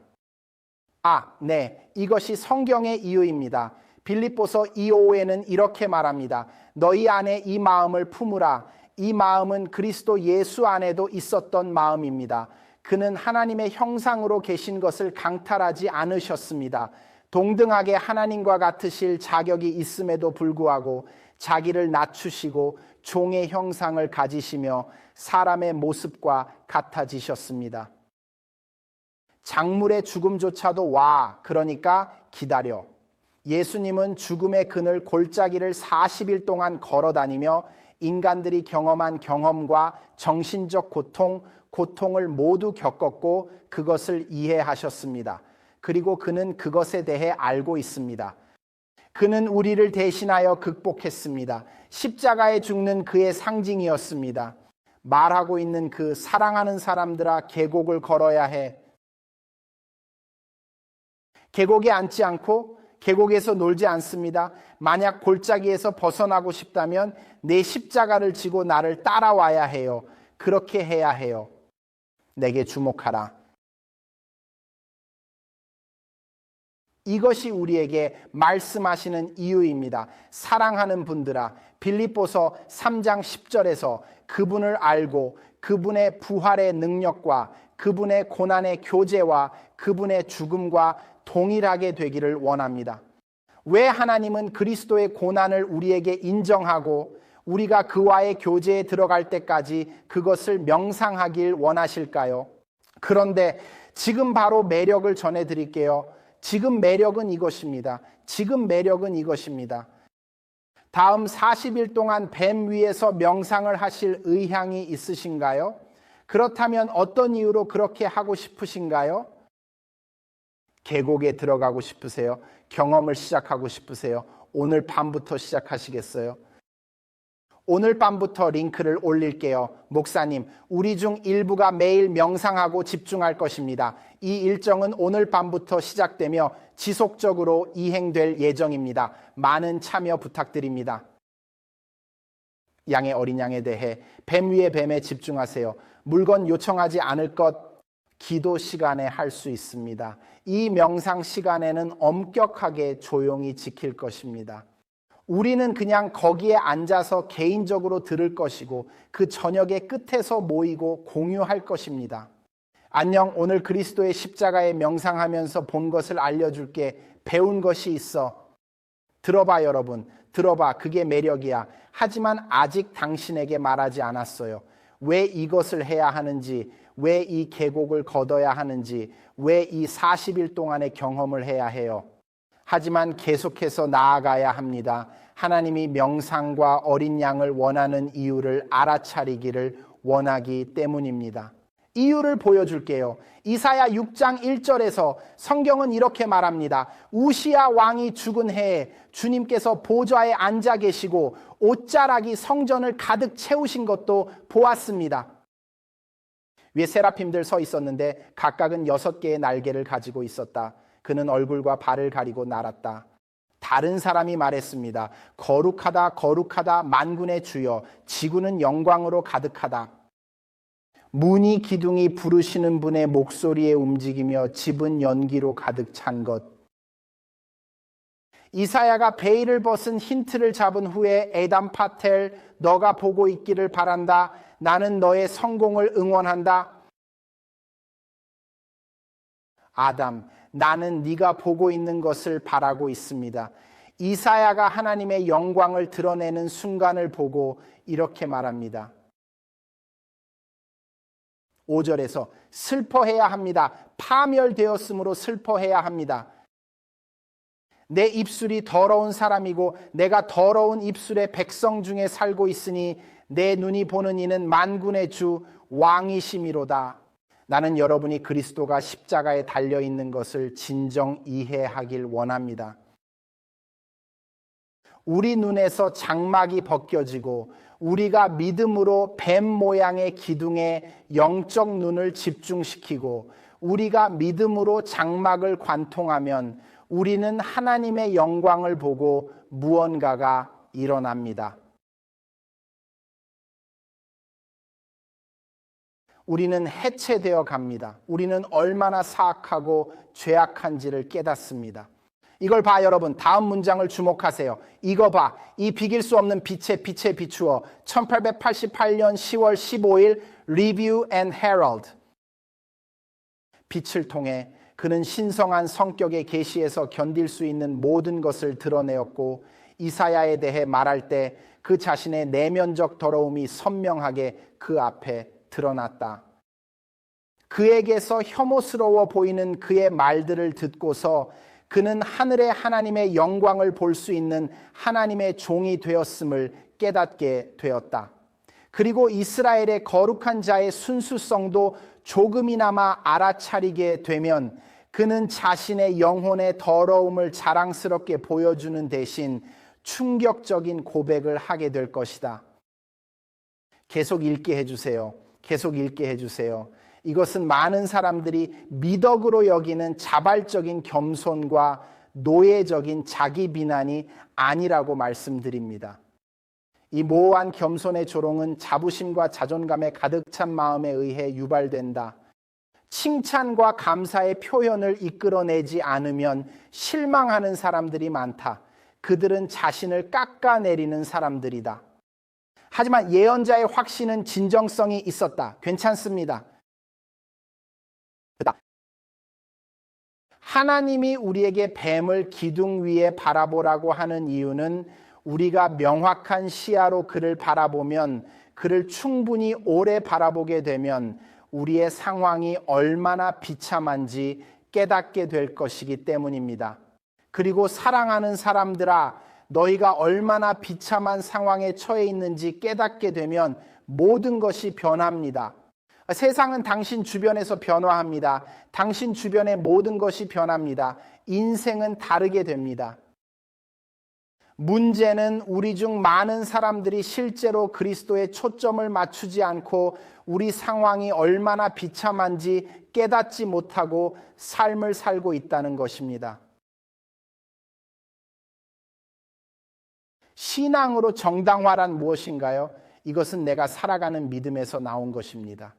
네. 이것이 성경의 이유입니다. 빌립보서 2:5에는 이렇게 말합니다. 너희 안에 이 마음을 품으라. 이 마음은 그리스도 예수 안에도 있었던 마음입니다. 그는 하나님의 형상으로 계신 것을 강탈하지 않으셨습니다. 동등하게 하나님과 같으실 자격이 있음에도 불구하고 자기를 낮추시고 종의 형상을 가지시며 사람의 모습과 같아지셨습니다. 작물의 죽음조차도 그러니까 기다려. 예수님은 죽음의 그늘 골짜기를 40일 동안 걸어다니며 인간들이 경험한 경험과 정신적 고통을 모두 겪었고 그것을 이해하셨습니다. 그리고 그는 그것에 대해 알고 있습니다. 그는 우리를 대신하여 극복했습니다. 십자가에 죽는 그의 상징이었습니다. 말하고 있는 그 사랑하는 사람들아 계곡을 걸어야 해. 계곡에 앉지 않고 계곡에서 놀지 않습니다. 만약 골짜기에서 벗어나고 싶다면 내 십자가를 지고 나를 따라와야 해요. 그렇게 해야 해요. 내게 주목하라. 이것이 우리에게 말씀하시는 이유입니다. 사랑하는 분들아, 빌립보서 3장 10절에서 그분을 알고 그분의 부활의 능력과 그분의 고난의 교제와 그분의 죽음과 동일하게 되기를 원합니다. 왜 하나님은 그리스도의 고난을 우리에게 인정하고 우리가 그와의 교제에 들어갈 때까지 그것을 명상하길 원하실까요? 그런데 지금 바로 매력을 전해드릴게요. 지금 매력은 이것입니다. 지금 매력은 이것입니다. 다음 40일 동안 뱀 위에서 명상을 하실 의향이 있으신가요? 그렇다면 어떤 이유로 그렇게 하고 싶으신가요? 계곡에 들어가고 싶으세요? 경험을 시작하고 싶으세요? 오늘 밤부터 시작하시겠어요? 오늘 밤부터 링크를 올릴게요. 목사님, 우리 중 일부가 매일 명상하고 집중할 것입니다. 이 일정은 오늘 밤부터 시작되며 지속적으로 이행될 예정입니다. 많은 참여 부탁드립니다. 양의 어린 양에 대해 뱀 위의 뱀에 집중하세요. 물건 요청하지 않을 것 기도 시간에 할 수 있습니다. 이 명상 시간에는 엄격하게 조용히 지킬 것입니다. 우리는 그냥 거기에 앉아서 개인적으로 들을 것이고 그 저녁의 끝에서 모이고 공유할 것입니다. 안녕, 오늘 그리스도의 십자가에 명상하면서 본 것을 알려줄게. 배운 것이 있어. 들어봐 여러분, 들어봐. 그게 매력이야. 하지만 아직 당신에게 말하지 않았어요. 왜 이것을 해야 하는지, 왜 이 계곡을 걷어야 하는지, 왜 이 40일 동안의 경험을 해야 해요. 하지만 계속해서 나아가야 합니다. 하나님이 명상과 어린 양을 원하는 이유를 알아차리기를 원하기 때문입니다. 이유를 보여줄게요. 이사야 6장 1절에서 성경은 이렇게 말합니다. 우시야 왕이 죽은 해에 주님께서 보좌에 앉아 계시고 옷자락이 성전을 가득 채우신 것도 보았습니다. 위에 세라핌들 서 있었는데 각각은 6개의 날개를 가지고 있었다. 그는 얼굴과 발을 가리고 날았다. 다른 사람이 말했습니다. 거룩하다, 거룩하다, 만군의 주여, 지구는 영광으로 가득하다. 문이 기둥이 부르시는 분의 목소리에 움직이며 집은 연기로 가득 찬 것. 이사야가 베일을 벗은 힌트를 잡은 후에 에담 파텔, 너가 보고 있기를 바란다. 나는 너의 성공을 응원한다. 아담, 나는 네가 보고 있는 것을 바라고 있습니다. 이사야가 하나님의 영광을 드러내는 순간을 보고 이렇게 말합니다. 5절에서 슬퍼해야 합니다. 파멸되었으므로 슬퍼해야 합니다. 내 입술이 더러운 사람이고 내가 더러운 입술의 백성 중에 살고 있으니 내 눈이 보는 이는 만군의 주 왕이시미로다. 나는 여러분이 그리스도가 십자가에 달려있는 것을 진정 이해하길 원합니다. 우리 눈에서 장막이 벗겨지고 우리가 믿음으로 뱀 모양의 기둥에 영적 눈을 집중시키고 우리가 믿음으로 장막을 관통하면 우리는 하나님의 영광을 보고 무언가가 일어납니다. 우리는 해체되어 갑니다. 우리는 얼마나 사악하고 죄악한지를 깨닫습니다. 이걸 봐 여러분. 다음 문장을 주목하세요. 이거 봐. 이 비길 수 없는 빛에 비추어 1888년 10월 15일 리뷰 앤 헤럴드. 빛을 통해 그는 신성한 성격의 계시에서 견딜 수 있는 모든 것을 드러내었고 이사야에 대해 말할 때 그 자신의 내면적 더러움이 선명하게 그 앞에 드러났다. 그에게서 혐오스러워 보이는 그의 말들을 듣고서 그는 하늘의 하나님의 영광을 볼 수 있는 하나님의 종이 되었음을 깨닫게 되었다. 그리고 이스라엘의 거룩한 자의 순수성도 조금이나마 알아차리게 되면 그는 자신의 영혼의 더러움을 자랑스럽게 보여주는 대신 충격적인 고백을 하게 될 것이다. 계속 읽게 해주세요. 계속 읽게 해주세요. 이것은 많은 사람들이 미덕으로 여기는 자발적인 겸손과 노예적인 자기 비난이 아니라고 말씀드립니다. 이 모호한 겸손의 조롱은 자부심과 자존감에 가득 찬 마음에 의해 유발된다. 칭찬과 감사의 표현을 이끌어내지 않으면 실망하는 사람들이 많다. 그들은 자신을 깎아내리는 사람들이다. 하지만 예언자의 확신은 진정성이 있었다. 괜찮습니다. 하나님이 우리에게 뱀을 기둥 위에 바라보라고 하는 이유는 우리가 명확한 시야로 그를 바라보면, 그를 충분히 오래 바라보게 되면 우리의 상황이 얼마나 비참한지 깨닫게 될 것이기 때문입니다. 그리고 사랑하는 사람들아, 너희가 얼마나 비참한 상황에 처해 있는지 깨닫게 되면 모든 것이 변합니다. 세상은 당신 주변에서 변화합니다. 당신 주변의 모든 것이 변합니다. 인생은 다르게 됩니다. 문제는 우리 중 많은 사람들이 실제로 그리스도에 초점을 맞추지 않고 우리 상황이 얼마나 비참한지 깨닫지 못하고 삶을 살고 있다는 것입니다. 신앙으로 정당화란 무엇인가요? 이것은 내가 살아가는 믿음에서 나온 것입니다.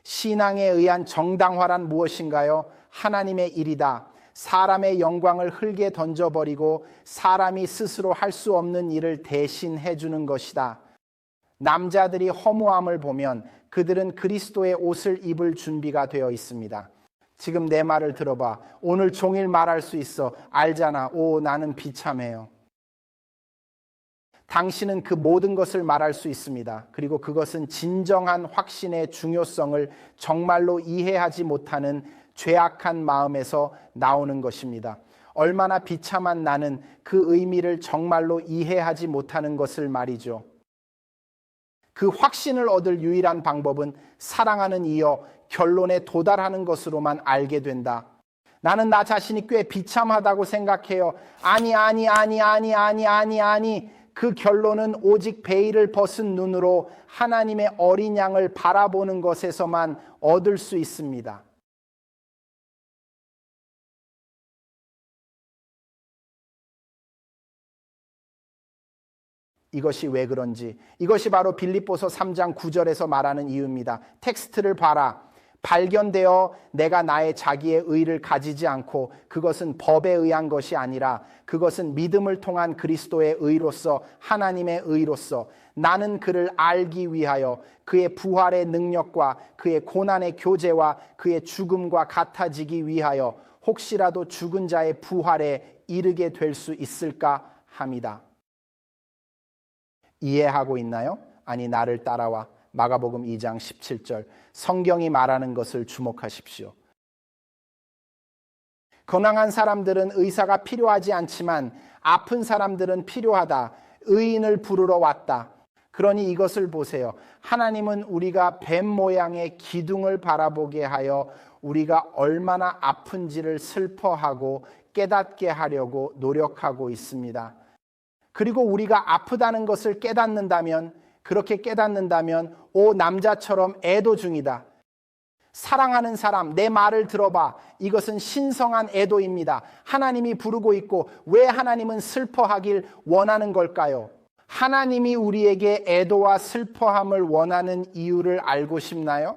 신앙에 의한 정당화란 무엇인가요? 하나님의 일이다. 사람의 영광을 흙에 던져버리고 사람이 스스로 할 수 없는 일을 대신 해주는 것이다. 남자들이 허무함을 보면 그들은 그리스도의 옷을 입을 준비가 되어 있습니다. 지금 내 말을 들어봐. 오늘 종일 말할 수 있어. 알잖아. 오, 나는 비참해요. 당신은 그 모든 것을 말할 수 있습니다. 그리고 그것은 진정한 확신의 중요성을 정말로 이해하지 못하는 죄악한 마음에서 나오는 것입니다. 얼마나 비참한 나는 그 의미를 정말로 이해하지 못하는 것을 말이죠. 그 확신을 얻을 유일한 방법은 사랑하는 이여 결론에 도달하는 것으로만 알게 된다. 나는 나 자신이 꽤 비참하다고 생각해요. 아니. 그 결론은 오직 베일을 벗은 눈으로 하나님의 어린 양을 바라보는 것에서만 얻을 수 있습니다. 이것이 왜 그런지, 이것이 바로 빌립보서 3장 9절에서 말하는 이유입니다. 텍스트를 봐라. 발견되어 내가 나의 자기의 의를 가지지 않고 그것은 법에 의한 것이 아니라 그것은 믿음을 통한 그리스도의 의로서 하나님의 의로서 나는 그를 알기 위하여 그의 부활의 능력과 그의 고난의 교제와 그의 죽음과 같아지기 위하여 혹시라도 죽은 자의 부활에 이르게 될 수 있을까 합니다. 이해하고 있나요? 아니, 나를 따라와. 마가복음 2장 17절 성경이 말하는 것을 주목하십시오. 건강한 사람들은 의사가 필요하지 않지만 아픈 사람들은 필요하다. 의인을 부르러 왔다. 그러니 이것을 보세요. 하나님은 우리가 뱀 모양의 기둥을 바라보게 하여 우리가 얼마나 아픈지를 슬퍼하고 깨닫게 하려고 노력하고 있습니다. 그리고 우리가 아프다는 것을 깨닫는다면, 그렇게 깨닫는다면 오, 남자처럼 애도 중이다. 사랑하는 사람, 내 말을 들어봐. 이것은 신성한 애도입니다. 하나님이 부르고 있고 왜 하나님은 슬퍼하길 원하는 걸까요? 하나님이 우리에게 애도와 슬퍼함을 원하는 이유를 알고 싶나요?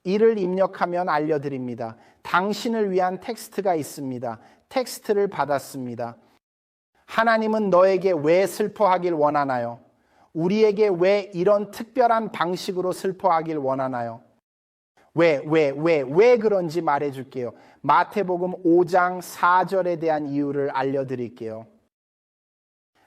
이를 입력하면 알려드립니다. 당신을 위한 텍스트가 있습니다. 텍스트를 받았습니다. 하나님은 너에게 왜 슬퍼하길 원하나요? 우리에게 왜 이런 특별한 방식으로 슬퍼하길 원하나요? 왜 그런지 말해줄게요. 마태복음 5장 4절에 대한 이유를 알려드릴게요.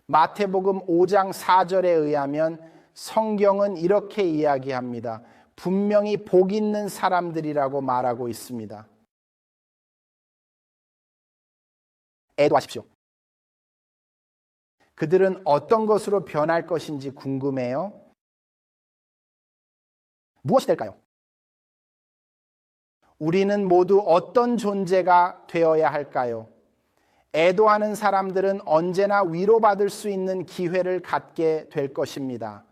마태복음 5장 4절에 의하면 성경은 이렇게 이야기합니다. 분명히 복 있는 사람들이라고 말하고 있습니다. 애도하십시오. 그들은 어떤 것으로 변할 것인지 궁금해요. 무엇이 될까요? 우리는 모두 어떤 존재가 되어야 할까요? 애도하는 사람들은 언제나 위로받을 수 있는 기회를 갖게 될 것입니다.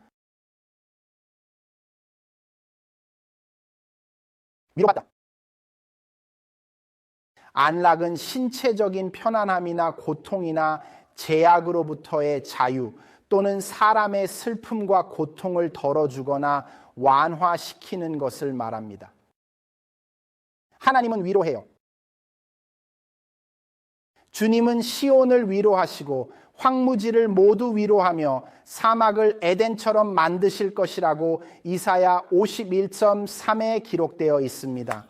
위로받다. 안락은 신체적인 편안함이나 고통이나 제약으로부터의 자유 또는 사람의 슬픔과 고통을 덜어주거나 완화시키는 것을 말합니다. 하나님은 위로해요. 주님은 시온을 위로하시고 황무지를 모두 위로하며 사막을 에덴처럼 만드실 것이라고 이사야 51.3에 기록되어 있습니다.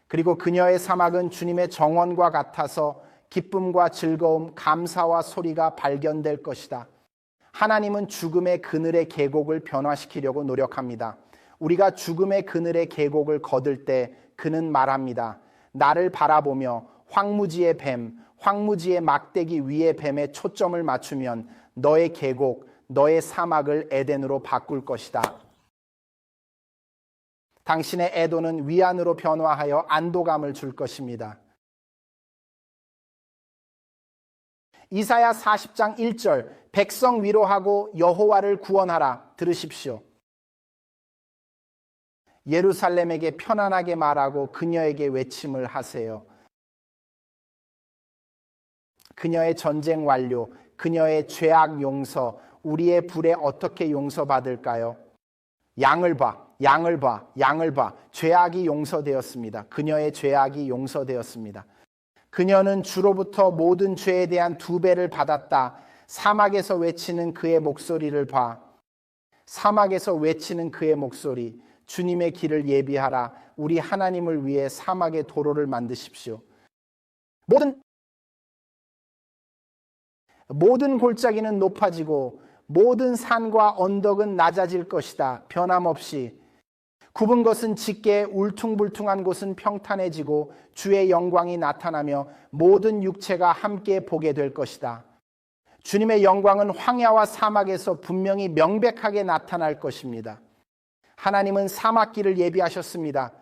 그리고 그녀의 사막은 주님의 정원과 같아서 기쁨과 즐거움, 감사와 소리가 발견될 것이다. 하나님은 죽음의 그늘의 계곡을 변화시키려고 노력합니다. 우리가 죽음의 그늘의 계곡을 거들 때 그는 말합니다. 나를 바라보며 황무지의 뱀, 황무지의 막대기 위의 뱀에 초점을 맞추면 너의 계곡, 너의 사막을 에덴으로 바꿀 것이다. 당신의 애도는 위안으로 변화하여 안도감을 줄 것입니다. 이사야 40장 1절, 백성 위로하고 여호와를 구원하라. 들으십시오. 예루살렘에게 편안하게 말하고 그녀에게 외침을 하세요. 그녀의 전쟁 완료, 그녀의 죄악 용서, 우리의 불에 어떻게 용서받을까요? 양을 봐, 양을 봐, 양을 봐. 죄악이 용서되었습니다. 그녀의 죄악이 용서되었습니다. 그녀는 주로부터 모든 죄에 대한 2배를 받았다. 사막에서 외치는 그의 목소리를 봐. 사막에서 외치는 그의 목소리. 주님의 길을 예비하라. 우리 하나님을 위해 사막의 도로를 만드십시오. 모든 골짜기는 높아지고 모든 산과 언덕은 낮아질 것이다. 변함없이. 굽은 것은 짙게, 울퉁불퉁한 곳은 평탄해지고 주의 영광이 나타나며 모든 육체가 함께 보게 될 것이다. 주님의 영광은 황야와 사막에서 분명히 명백하게 나타날 것입니다. 하나님은 사막길을 예비하셨습니다.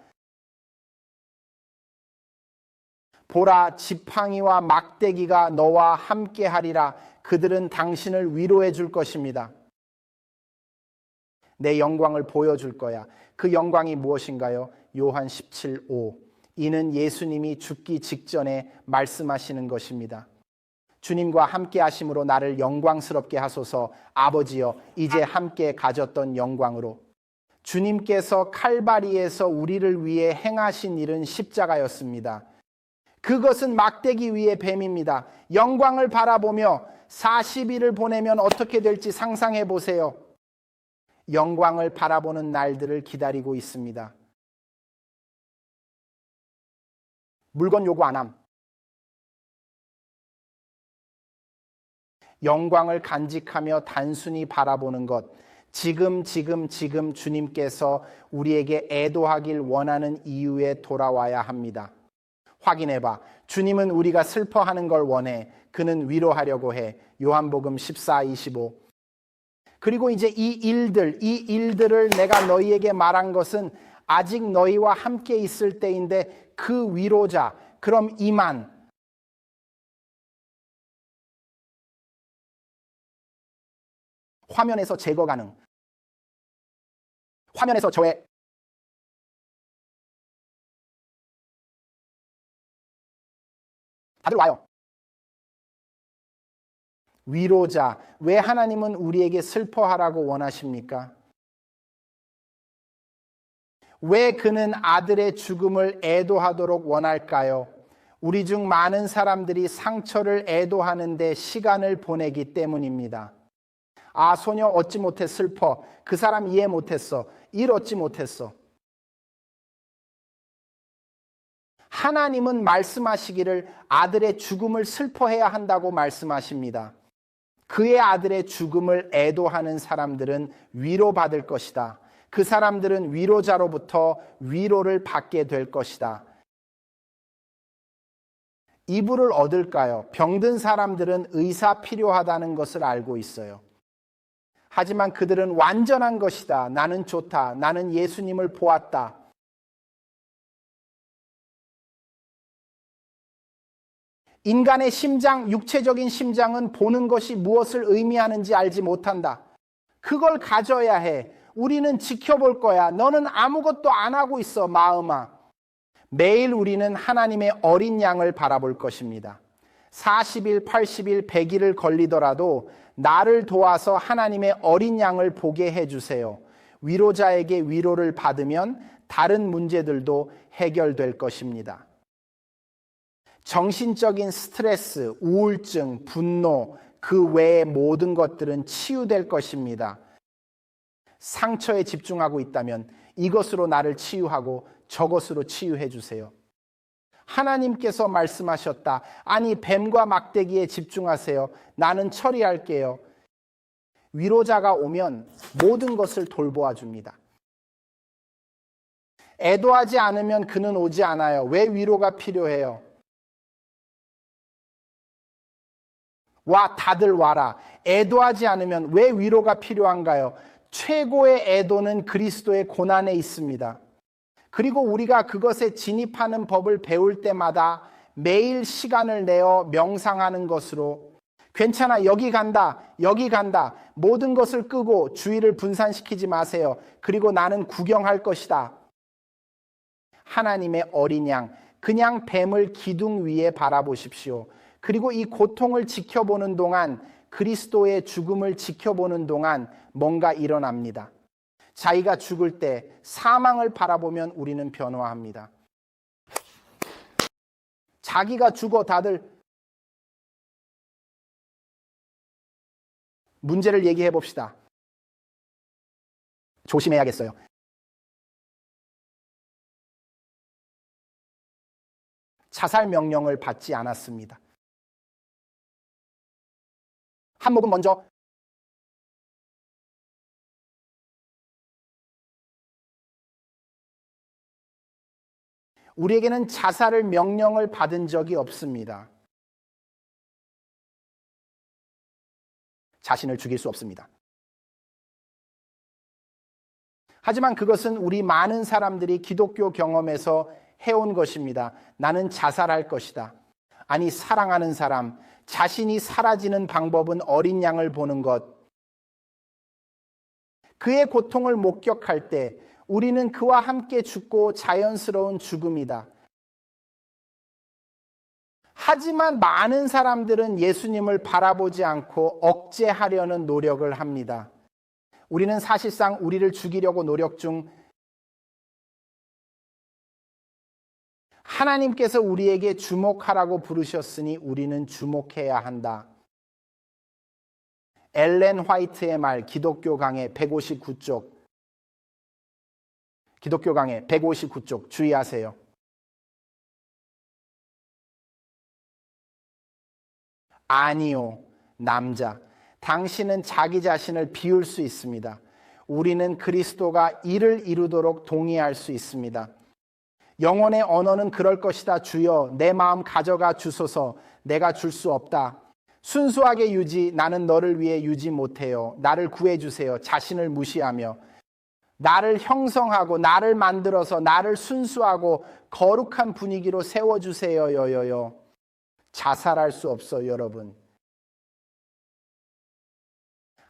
보라, 지팡이와 막대기가 너와 함께 하리라. 그들은 당신을 위로해 줄 것입니다. 내 영광을 보여줄 거야. 그 영광이 무엇인가요? 요한 17:5. 이는 예수님이 죽기 직전에 말씀하시는 것입니다. 주님과 함께 하심으로 나를 영광스럽게 하소서. 아버지여, 이제 함께 가졌던 영광으로. 주님께서 칼바리에서 우리를 위해 행하신 일은 십자가였습니다. 그것은 막대기 위의 뱀입니다. 영광을 바라보며 40일을 보내면 어떻게 될지 상상해 보세요. 영광을 바라보는 날들을 기다리고 있습니다. 물건 요구 안 함. 영광을 간직하며 단순히 바라보는 것. 지금 주님께서 우리에게 애도하길 원하는 이유에 돌아와야 합니다. 확인해봐. 주님은 우리가 슬퍼하는 걸 원해. 그는 위로하려고 해. 요한복음 14:25. 그리고 이제 이 일들을 내가 너희에게 말한 것은 아직 너희와 함께 있을 때인데 그 위로자, 그럼 이만. 화면에서 제거 가능. 화면에서 저의 다들 와요. 위로자. 왜 하나님은 우리에게 슬퍼하라고 원하십니까? 왜 그는 아들의 죽음을 애도하도록 원할까요? 우리 중 많은 사람들이 상처를 애도하는데 시간을 보내기 때문입니다. 아, 소녀 어찌 못해 슬퍼. 그 사람 이해 못했어. 일 어찌 못했어. 하나님은 말씀하시기를 아들의 죽음을 슬퍼해야 한다고 말씀하십니다. 그의 아들의 죽음을 애도하는 사람들은 위로받을 것이다. 그 사람들은 위로자로부터 위로를 받게 될 것이다. 이불을 얻을까요? 병든 사람들은 의사 필요하다는 것을 알고 있어요. 하지만 그들은 완전한 것이다. 나는 좋다. 나는 예수님을 보았다. 인간의 심장, 육체적인 심장은 보는 것이 무엇을 의미하는지 알지 못한다. 그걸 가져야 해. 우리는 지켜볼 거야. 너는 아무것도 안 하고 있어, 마음아. 매일 우리는 하나님의 어린 양을 바라볼 것입니다. 40일, 80일, 100일을 걸리더라도 나를 도와서 하나님의 어린 양을 보게 해주세요. 위로자에게 위로를 받으면 다른 문제들도 해결될 것입니다. 정신적인 스트레스, 우울증, 분노, 그 외의 모든 것들은 치유될 것입니다. 상처에 집중하고 있다면 이것으로 나를 치유하고 저것으로 치유해 주세요. 하나님께서 말씀하셨다. 아니, 뱀과 막대기에 집중하세요. 나는 처리할게요. 위로자가 오면 모든 것을 돌보아 줍니다. 애도하지 않으면 그는 오지 않아요. 왜 위로가 필요해요? 와, 다들 와라. 애도하지 않으면 왜 위로가 필요한가요? 최고의 애도는 그리스도의 고난에 있습니다. 그리고 우리가 그것에 진입하는 법을 배울 때마다 매일 시간을 내어 명상하는 것으로 괜찮아, 여기 간다, 여기 간다. 모든 것을 끄고 주의를 분산시키지 마세요. 그리고 나는 구경할 것이다. 하나님의 어린 양, 그냥 뱀을 기둥 위에 바라보십시오. 그리고 이 고통을 지켜보는 동안, 그리스도의 죽음을 지켜보는 동안 뭔가 일어납니다. 자기가 죽을 때 사망을 바라보면 우리는 변화합니다. 자기가 죽어 다들 문제를 얘기해 봅시다. 조심해야겠어요. 자살 명령을 받지 않았습니다. 한 모금 먼저 우리에게는 자살을 명령을 받은 적이 없습니다. 자신을 죽일 수 없습니다. 하지만 그것은 우리 많은 사람들이 기독교 경험에서 해온 것입니다. 나는 자살할 것이다. 아니, 사랑하는 사람, 자신이 사라지는 방법은 어린 양을 보는 것. 그의 고통을 목격할 때 우리는 그와 함께 죽고 자연스러운 죽음이다. 하지만 많은 사람들은 예수님을 바라보지 않고 억제하려는 노력을 합니다. 우리는 사실상 우리를 죽이려고 노력 중 하나님께서 우리에게 주목하라고 부르셨으니 우리는 주목해야 한다. 엘렌 화이트의 말, 기독교 강해 159쪽. 기독교 강해 159쪽 주의하세요. 아니요, 남자. 당신은 자기 자신을 비울 수 있습니다. 우리는 그리스도가 이를 이루도록 동의할 수 있습니다. 영혼의 언어는 그럴 것이다. 주여, 내 마음 가져가 주소서. 내가 줄 수 없다. 순수하게 유지, 나는 너를 위해 유지 못해요. 나를 구해주세요. 자신을 무시하며 나를 형성하고 나를 만들어서 나를 순수하고 거룩한 분위기로 세워주세요. 여여여. 자살할 수 없어요, 여러분.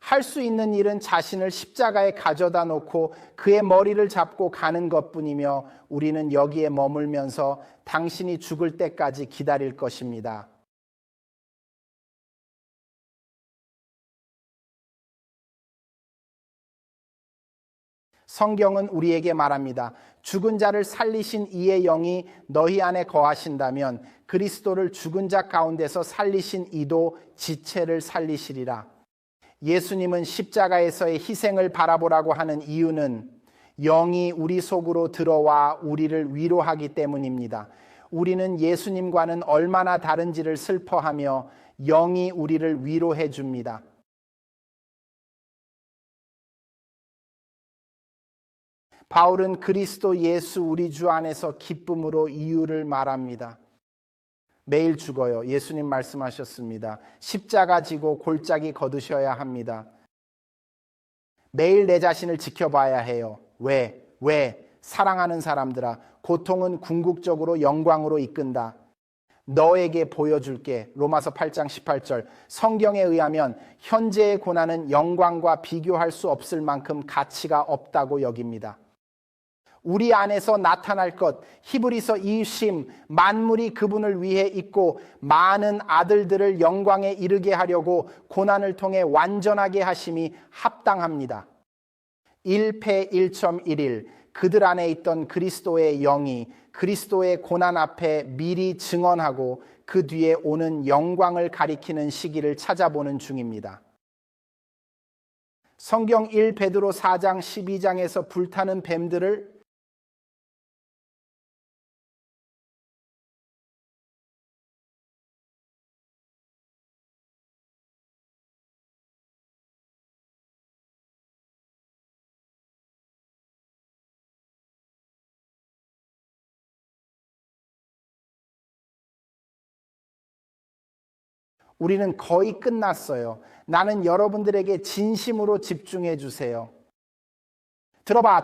할 수 있는 일은 자신을 십자가에 가져다 놓고 그의 머리를 잡고 가는 것뿐이며 우리는 여기에 머물면서 당신이 죽을 때까지 기다릴 것입니다. 성경은 우리에게 말합니다. 죽은 자를 살리신 이의 영이 너희 안에 거하신다면 그리스도를 죽은 자 가운데서 살리신 이도 지체를 살리시리라. 예수님은 십자가에서의 희생을 바라보라고 하는 이유는 영이 우리 속으로 들어와 우리를 위로하기 때문입니다. 우리는 예수님과는 얼마나 다른지를 슬퍼하며 영이 우리를 위로해 줍니다. 바울은 그리스도 예수 우리 주 안에서 기쁨으로 이유를 말합니다. 매일 죽어요. 예수님 말씀하셨습니다. 십자가 지고 골짜기 거두셔야 합니다. 매일 내 자신을 지켜봐야 해요. 왜? 사랑하는 사람들아, 고통은 궁극적으로 영광으로 이끈다. 너에게 보여줄게. 로마서 8장 18절. 성경에 의하면 현재의 고난은 영광과 비교할 수 없을 만큼 가치가 없다고 여깁니다. 우리 안에서 나타날 것, 히브리서 2심 만물이 그분을 위해 있고 많은 아들들을 영광에 이르게 하려고 고난을 통해 완전하게 하심이 합당합니다. 1패 1.11 그들 안에 있던 그리스도의 영이 그리스도의 고난 앞에 미리 증언하고 그 뒤에 오는 영광을 가리키는 시기를 찾아보는 중입니다. 성경 1 베드로 4장 12장에서 불타는 뱀들을 우리는 거의 끝났어요. 나는 여러분들에게 진심으로 집중해 주세요. 들어봐.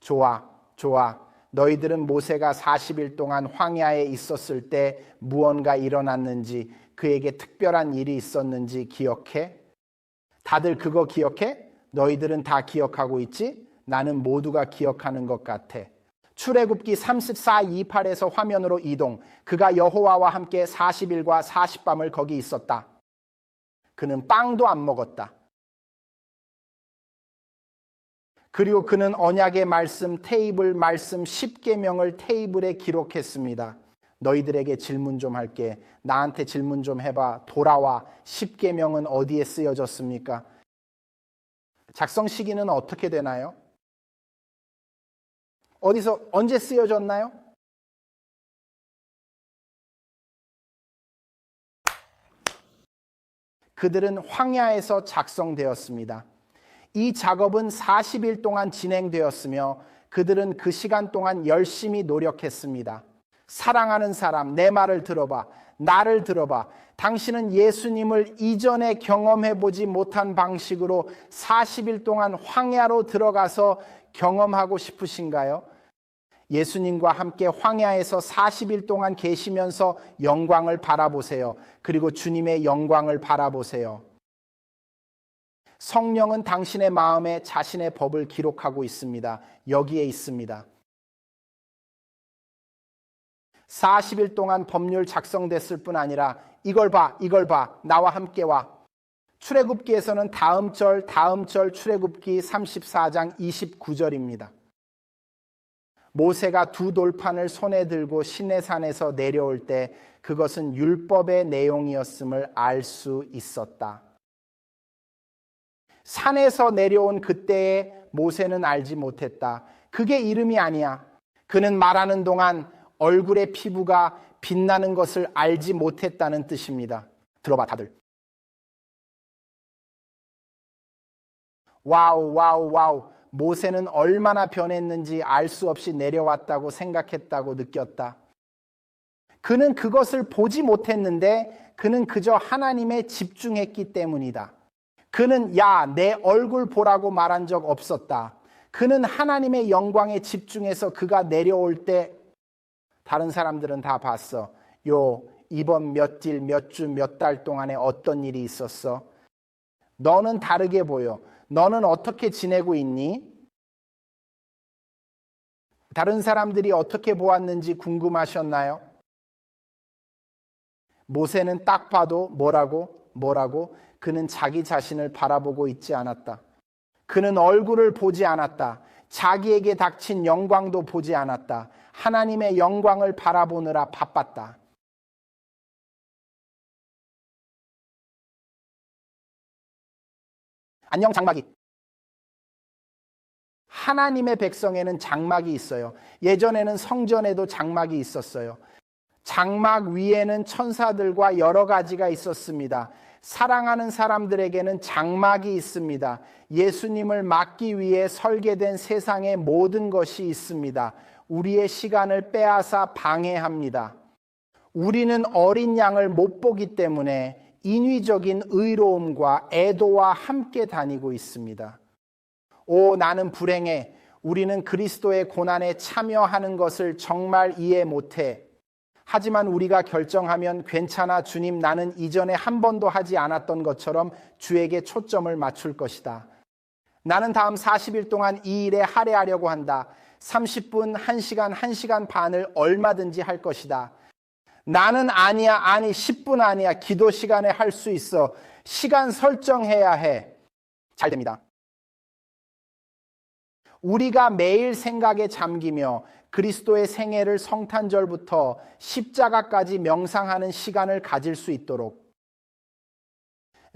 좋아. 너희들은 모세가 40일 동안 황야에 있었을 때 무언가 일어났는지 그에게 특별한 일이 있었는지 기억해? 다들 그거 기억해? 너희들은 다 기억하고 있지? 나는 모두가 기억하는 것 같아. 출애굽기 34:28에서 화면으로 이동. 그가 여호와와 함께 40일과 40밤을 거기 있었다. 그는 빵도 안 먹었다. 그리고 그는 언약의 말씀, 테이블 말씀 10계명을 테이블에 기록했습니다. 너희들에게 질문 좀 할게. 나한테 질문 좀 해봐. 돌아와. 10계명은 어디에 쓰여졌습니까? 작성 시기는 어떻게 되나요? 어디서 언제 쓰여졌나요? 그들은 황야에서 작성되었습니다. 이 작업은 40일 동안 진행되었으며 그들은 그 시간 동안 열심히 노력했습니다. 사랑하는 사람, 내 말을 들어봐. 나를 들어봐. 당신은 예수님을 이전에 경험해보지 못한 방식으로 40일 동안 황야로 들어가서 경험하고 싶으신가요? 예수님과 함께 황야에서 40일 동안 계시면서 영광을 바라보세요. 그리고 주님의 영광을 바라보세요. 성령은 당신의 마음에 자신의 법을 기록하고 있습니다. 여기에 있습니다. 40일 동안 법률 작성됐을 뿐 아니라 이걸 봐. 나와 함께 와. 출애굽기에서는 다음 절 출애굽기 34장 29절입니다. 모세가 두 돌판을 손에 들고 시내산에서 내려올 때 그것은 율법의 내용이었음을 알 수 있었다. 산에서 내려온 그때의 모세는 알지 못했다. 그게 이름이 아니야. 그는 말하는 동안 얼굴의 피부가 빛나는 것을 알지 못했다는 뜻입니다. 들어봐 다들. 와우. 모세는 얼마나 변했는지 알 수 없이 내려왔다고 생각했다고 느꼈다. 그는 그것을 보지 못했는데 그는 그저 하나님에 집중했기 때문이다. 그는 내 얼굴 보라고 말한 적 없었다. 그는 하나님의 영광에 집중해서 그가 내려올 때 다른 사람들은 다 봤어. 이번 몇 주, 몇 달 동안에 어떤 일이 있었어? 너는 다르게 보여. 너는 어떻게 지내고 있니? 다른 사람들이 어떻게 보았는지 궁금하셨나요? 모세는 딱 봐도 뭐라고? 그는 자기 자신을 바라보고 있지 않았다. 그는 얼굴을 보지 않았다. 자기에게 닥친 영광도 보지 않았다. 하나님의 영광을 바라보느라 바빴다. 안녕 장막이. 하나님의 백성에는 장막이 있어요. 예전에는 성전에도 장막이 있었어요. 장막 위에는 천사들과 여러 가지가 있었습니다. 사랑하는 사람들에게는 장막이 있습니다. 예수님을 맞기 위해 설계된 세상의 모든 것이 있습니다. 우리의 시간을 빼앗아 방해합니다. 우리는 어린 양을 못 보기 때문에 인위적인 의로움과 애도와 함께 다니고 있습니다. 나는 불행해. 우리는 그리스도의 고난에 참여하는 것을 정말 이해 못해. 하지만 우리가 결정하면 괜찮아 주님, 나는 이전에 한 번도 하지 않았던 것처럼 주에게 초점을 맞출 것이다. 나는 다음 40일 동안 이 일에 할애하려고 한다. 30분, 1시간, 1시간 반을 얼마든지 할 것이다. 나는 아니야, 아니 10분 아니야. 기도 시간에 할 수 있어. 시간 설정해야 해. 잘 됩니다. 우리가 매일 생각에 잠기며 그리스도의 생애를 성탄절부터 십자가까지 명상하는 시간을 가질 수 있도록,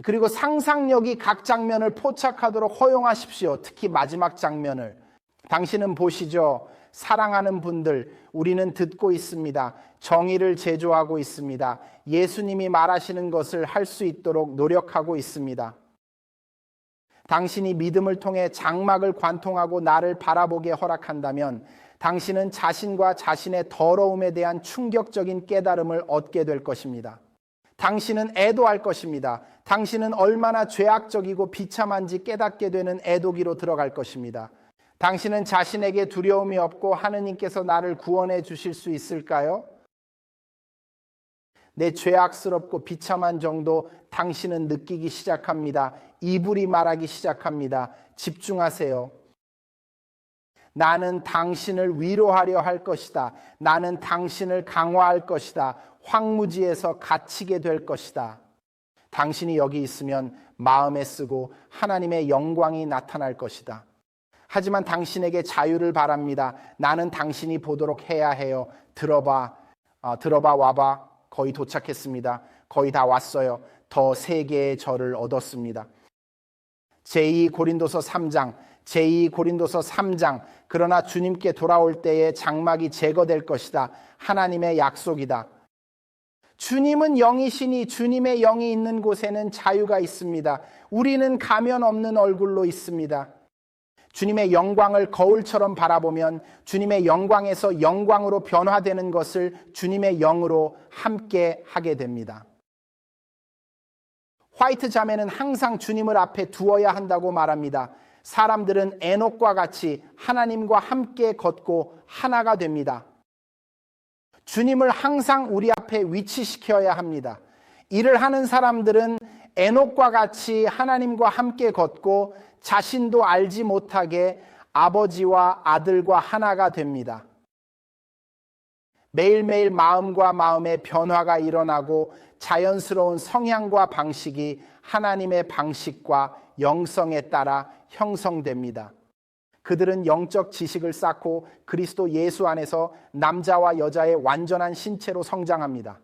그리고 상상력이 각 장면을 포착하도록 허용하십시오. 특히 마지막 장면을. 당신은 보시죠. 사랑하는 분들, 우리는 듣고 있습니다. 정의를 제조하고 있습니다. 예수님이 말하시는 것을 할 수 있도록 노력하고 있습니다. 당신이 믿음을 통해 장막을 관통하고 나를 바라보게 허락한다면 당신은 자신과 자신의 더러움에 대한 충격적인 깨달음을 얻게 될 것입니다. 당신은 애도할 것입니다. 당신은 얼마나 죄악적이고 비참한지 깨닫게 되는 애도기로 들어갈 것입니다. 당신은 자신에게 두려움이 없고 하느님께서 나를 구원해 주실 수 있을까요? 내 죄악스럽고 비참한 정도 당신은 느끼기 시작합니다. 이불이 말하기 시작합니다. 집중하세요. 나는 당신을 위로하려 할 것이다. 나는 당신을 강화할 것이다. 황무지에서 갇히게 될 것이다. 당신이 여기 있으면 마음에 쓰고 하나님의 영광이 나타날 것이다. 하지만 당신에게 자유를 바랍니다. 나는 당신이 보도록 해야 해요. 들어봐, 와봐. 거의 도착했습니다. 거의 다 왔어요. 더 세 개의 절을 얻었습니다. 제2고린도서 3장. 그러나 주님께 돌아올 때에 장막이 제거될 것이다. 하나님의 약속이다. 주님은 영이시니 주님의 영이 있는 곳에는 자유가 있습니다. 우리는 가면 없는 얼굴로 있습니다. 주님의 영광을 거울처럼 바라보면 주님의 영광에서 영광으로 변화되는 것을 주님의 영으로 함께 하게 됩니다. 화이트 자매는 항상 주님을 앞에 두어야 한다고 말합니다. 사람들은 에녹과 같이 하나님과 함께 걷고 하나가 됩니다. 주님을 항상 우리 앞에 위치시켜야 합니다. 일을 하는 사람들은 에녹과 같이 하나님과 함께 걷고 자신도 알지 못하게 아버지와 아들과 하나가 됩니다. 매일매일 마음과 마음의 변화가 일어나고 자연스러운 성향과 방식이 하나님의 방식과 영성에 따라 형성됩니다. 그들은 영적 지식을 쌓고 그리스도 예수 안에서 남자와 여자의 완전한 신체로 성장합니다.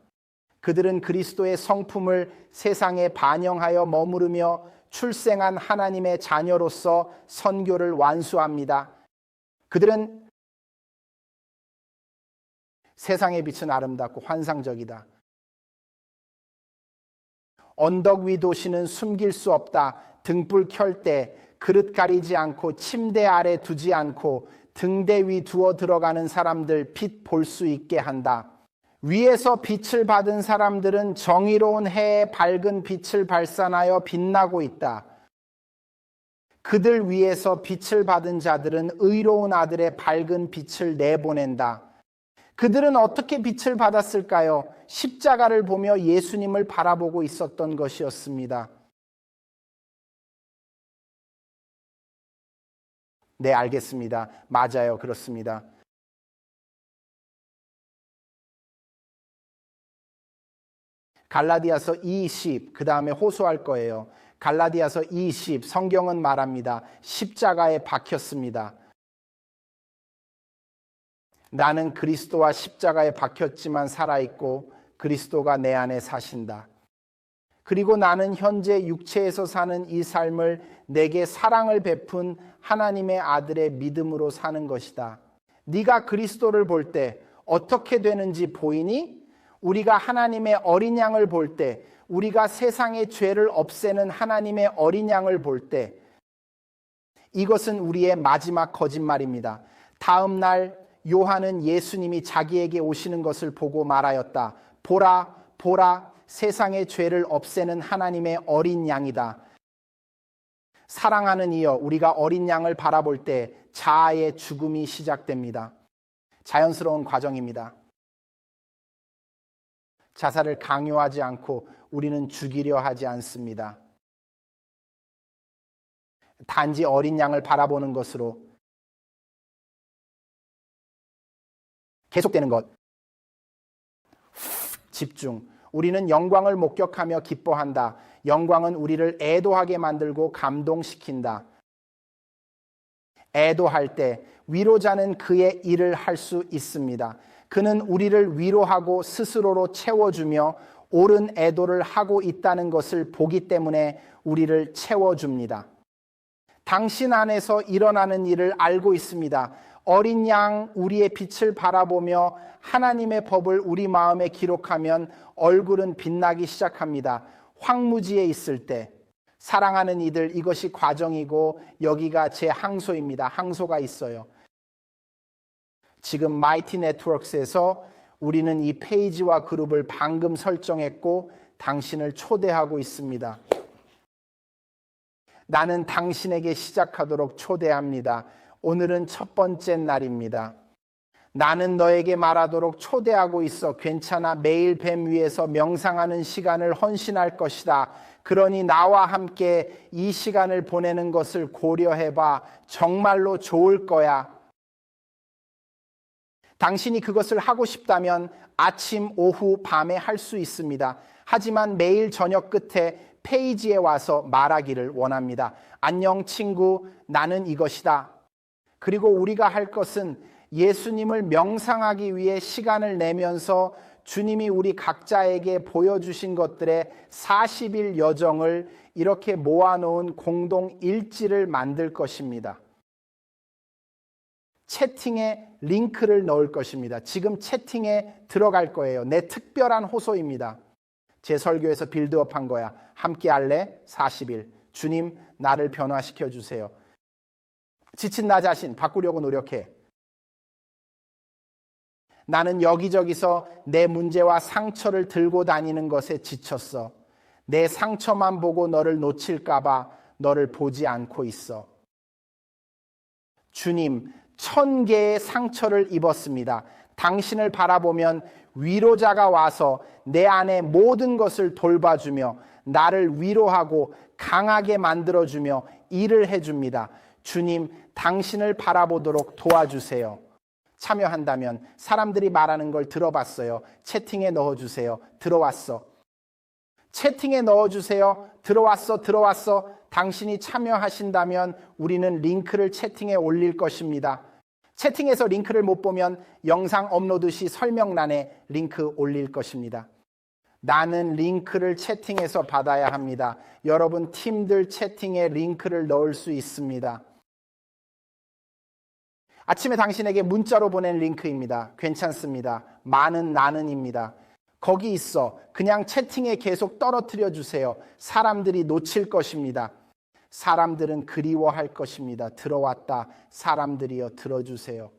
그들은 그리스도의 성품을 세상에 반영하여 머무르며 출생한 하나님의 자녀로서 선교를 완수합니다. 그들은 세상의 빛은 아름답고 환상적이다. 언덕 위 도시는 숨길 수 없다. 등불 켤 때 그릇 가리지 않고 침대 아래 두지 않고 등대 위 두어 들어가는 사람들 빛 볼 수 있게 한다. 위에서 빛을 받은 사람들은 정의로운 해의 밝은 빛을 발산하여 빛나고 있다. 그들 위에서 빛을 받은 자들은 의로운 아들의 밝은 빛을 내보낸다. 그들은 어떻게 빛을 받았을까요? 십자가를 보며 예수님을 바라보고 있었던 것이었습니다. 네, 알겠습니다. 맞아요. 그렇습니다. 갈라디아서 2:10, 그 다음에 호소할 거예요. 갈라디아서 2:10, 성경은 말합니다. 십자가에 박혔습니다. 나는 그리스도와 십자가에 박혔지만 살아있고 그리스도가 내 안에 사신다. 그리고 나는 현재 육체에서 사는 이 삶을 내게 사랑을 베푼 하나님의 아들의 믿음으로 사는 것이다. 네가 그리스도를 볼 때 어떻게 되는지 보이니? 우리가 하나님의 어린 양을 볼 때, 우리가 세상의 죄를 없애는 하나님의 어린 양을 볼 때, 이것은 우리의 마지막 거짓말입니다. 다음 날 요한은 예수님이 자기에게 오시는 것을 보고 말하였다. 보라, 보라, 세상의 죄를 없애는 하나님의 어린 양이다. 사랑하는 이여, 우리가 어린 양을 바라볼 때 자아의 죽음이 시작됩니다. 자연스러운 과정입니다. 자살을 강요하지 않고 우리는 죽이려 하지 않습니다. 단지 어린 양을 바라보는 것으로 계속되는 것. 집중. 우리는 영광을 목격하며 기뻐한다. 영광은 우리를 애도하게 만들고 감동시킨다. 애도할 때 위로자는 그의 일을 할 수 있습니다. 그는 우리를 위로하고 스스로로 채워주며 옳은 애도를 하고 있다는 것을 보기 때문에 우리를 채워줍니다. 당신 안에서 일어나는 일을 알고 있습니다. 어린 양 우리의 빛을 바라보며 하나님의 법을 우리 마음에 기록하면 얼굴은 빛나기 시작합니다. 황무지에 있을 때 사랑하는 이들, 이것이 과정이고 여기가 제 항소입니다. 항소가 있어요. 지금 마이티 네트워크스에서 우리는 이 페이지와 그룹을 방금 설정했고 당신을 초대하고 있습니다. 나는 당신에게 시작하도록 초대합니다. 오늘은 첫 번째 날입니다. 나는 너에게 말하도록 초대하고 있어. 괜찮아. 매일 뱀 위에서 명상하는 시간을 헌신할 것이다. 그러니 나와 함께 이 시간을 보내는 것을 고려해봐. 정말로 좋을 거야. 당신이 그것을 하고 싶다면 아침, 오후, 밤에 할 수 있습니다. 하지만 매일 저녁 끝에 페이지에 와서 말하기를 원합니다. 안녕 친구, 나는 이것이다. 그리고 우리가 할 것은 예수님을 명상하기 위해 시간을 내면서 주님이 우리 각자에게 보여주신 것들의 40일 여정을 이렇게 모아놓은 공동 일지를 만들 것입니다. 채팅에 링크를 넣을 것입니다. 지금 채팅에 들어갈 거예요. 내 특별한 호소입니다. 제 설교에서 빌드업한 거야. 함께 할래? 40일. 주님, 나를 변화시켜 주세요. 지친 나 자신 바꾸려고 노력해. 나는 여기저기서 내 문제와 상처를 들고 다니는 것에 지쳤어. 내 상처만 보고 너를 놓칠까 봐 너를 보지 않고 있어. 주님, 1000개의 상처를 입었습니다. 당신을 바라보면 위로자가 와서 내 안에 모든 것을 돌봐주며 나를 위로하고 강하게 만들어주며 일을 해줍니다. 주님, 당신을 바라보도록 도와주세요. 참여한다면 사람들이 말하는 걸 들어봤어요. 채팅에 넣어주세요. 들어왔어. 채팅에 넣어주세요. 들어왔어. 당신이 참여하신다면 우리는 링크를 채팅에 올릴 것입니다. 채팅에서 링크를 못 보면 영상 업로드 시 설명란에 링크 올릴 것입니다. 나는 링크를 채팅에서 받아야 합니다. 여러분 팀들 채팅에 링크를 넣을 수 있습니다. 아침에 당신에게 문자로 보낸 링크입니다. 괜찮습니다. 많은 나는입니다. 거기 있어. 그냥 채팅에 계속 떨어뜨려 주세요. 사람들이 놓칠 것입니다. 사람들은 그리워할 것입니다. 들어왔다. 사람들이여 들어주세요.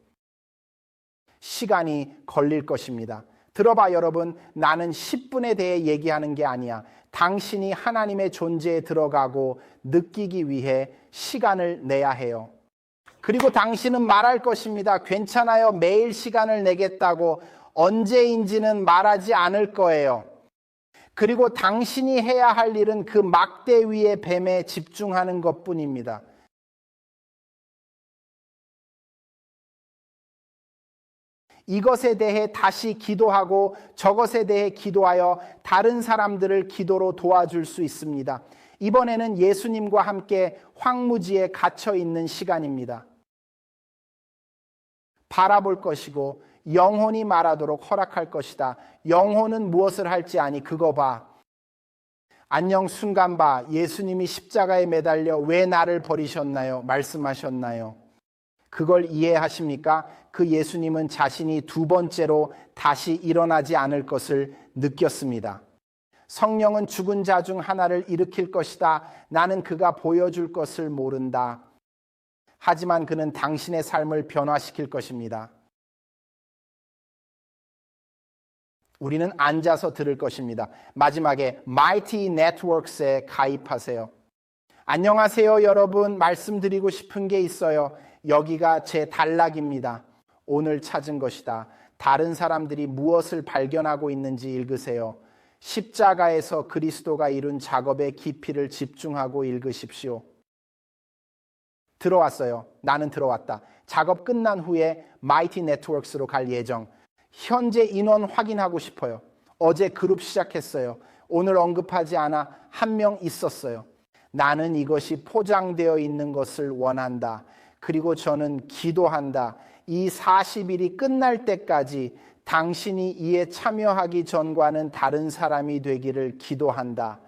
시간이 걸릴 것입니다. 들어봐 여러분. 나는 10분에 대해 얘기하는 게 아니야. 당신이 하나님의 존재에 들어가고 느끼기 위해 시간을 내야 해요. 그리고 당신은 말할 것입니다. 괜찮아요. 매일 시간을 내겠다고. 언제인지는 말하지 않을 거예요. 그리고 당신이 해야 할 일은 그 막대 위의 뱀에 집중하는 것뿐입니다. 이것에 대해 다시 기도하고 저것에 대해 기도하여 다른 사람들을 기도로 도와줄 수 있습니다. 이번에는 예수님과 함께 황무지에 갇혀 있는 시간입니다. 바라볼 것이고 영혼이 말하도록 허락할 것이다. 영혼은 무엇을 할지 아니 그거 봐. 안녕 순간 봐. 예수님이 십자가에 매달려 왜 나를 버리셨나요? 말씀하셨나요? 그걸 이해하십니까? 그 예수님은 자신이 두 번째로 다시 일어나지 않을 것을 느꼈습니다. 성령은 죽은 자 중 하나를 일으킬 것이다. 나는 그가 보여줄 것을 모른다. 하지만 그는 당신의 삶을 변화시킬 것입니다. 우리는 앉아서 들을 것입니다. 마지막에 Mighty Networks에 가입하세요. 안녕하세요 여러분. 말씀드리고 싶은 게 있어요. 여기가 제 단락입니다. 오늘 찾은 것이다. 다른 사람들이 무엇을 발견하고 있는지 읽으세요. 십자가에서 그리스도가 이룬 작업의 깊이를 집중하고 읽으십시오. 들어왔어요. 나는 들어왔다. 작업 끝난 후에 마이티 네트워크스로 갈 예정. 현재 인원 확인하고 싶어요. 어제 그룹 시작했어요. 오늘 언급하지 않아 한 명 있었어요. 나는 이것이 포장되어 있는 것을 원한다. 그리고 저는 기도한다. 이 40일이 끝날 때까지 당신이 이에 참여하기 전과는 다른 사람이 되기를 기도한다.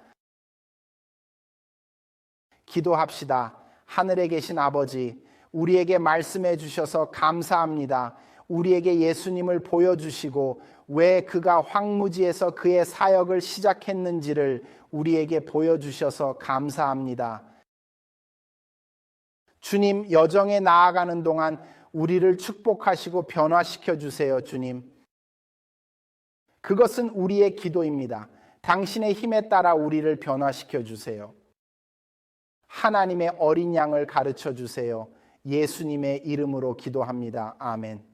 기도합시다. 하늘에 계신 아버지, 우리에게 말씀해 주셔서 감사합니다. 우리에게 예수님을 보여주시고 왜 그가 황무지에서 그의 사역을 시작했는지를 우리에게 보여주셔서 감사합니다. 주님, 여정에 나아가는 동안 우리를 축복하시고 변화시켜 주세요, 주님. 그것은 우리의 기도입니다. 당신의 힘에 따라 우리를 변화시켜 주세요. 하나님의 어린 양을 가르쳐 주세요. 예수님의 이름으로 기도합니다. 아멘.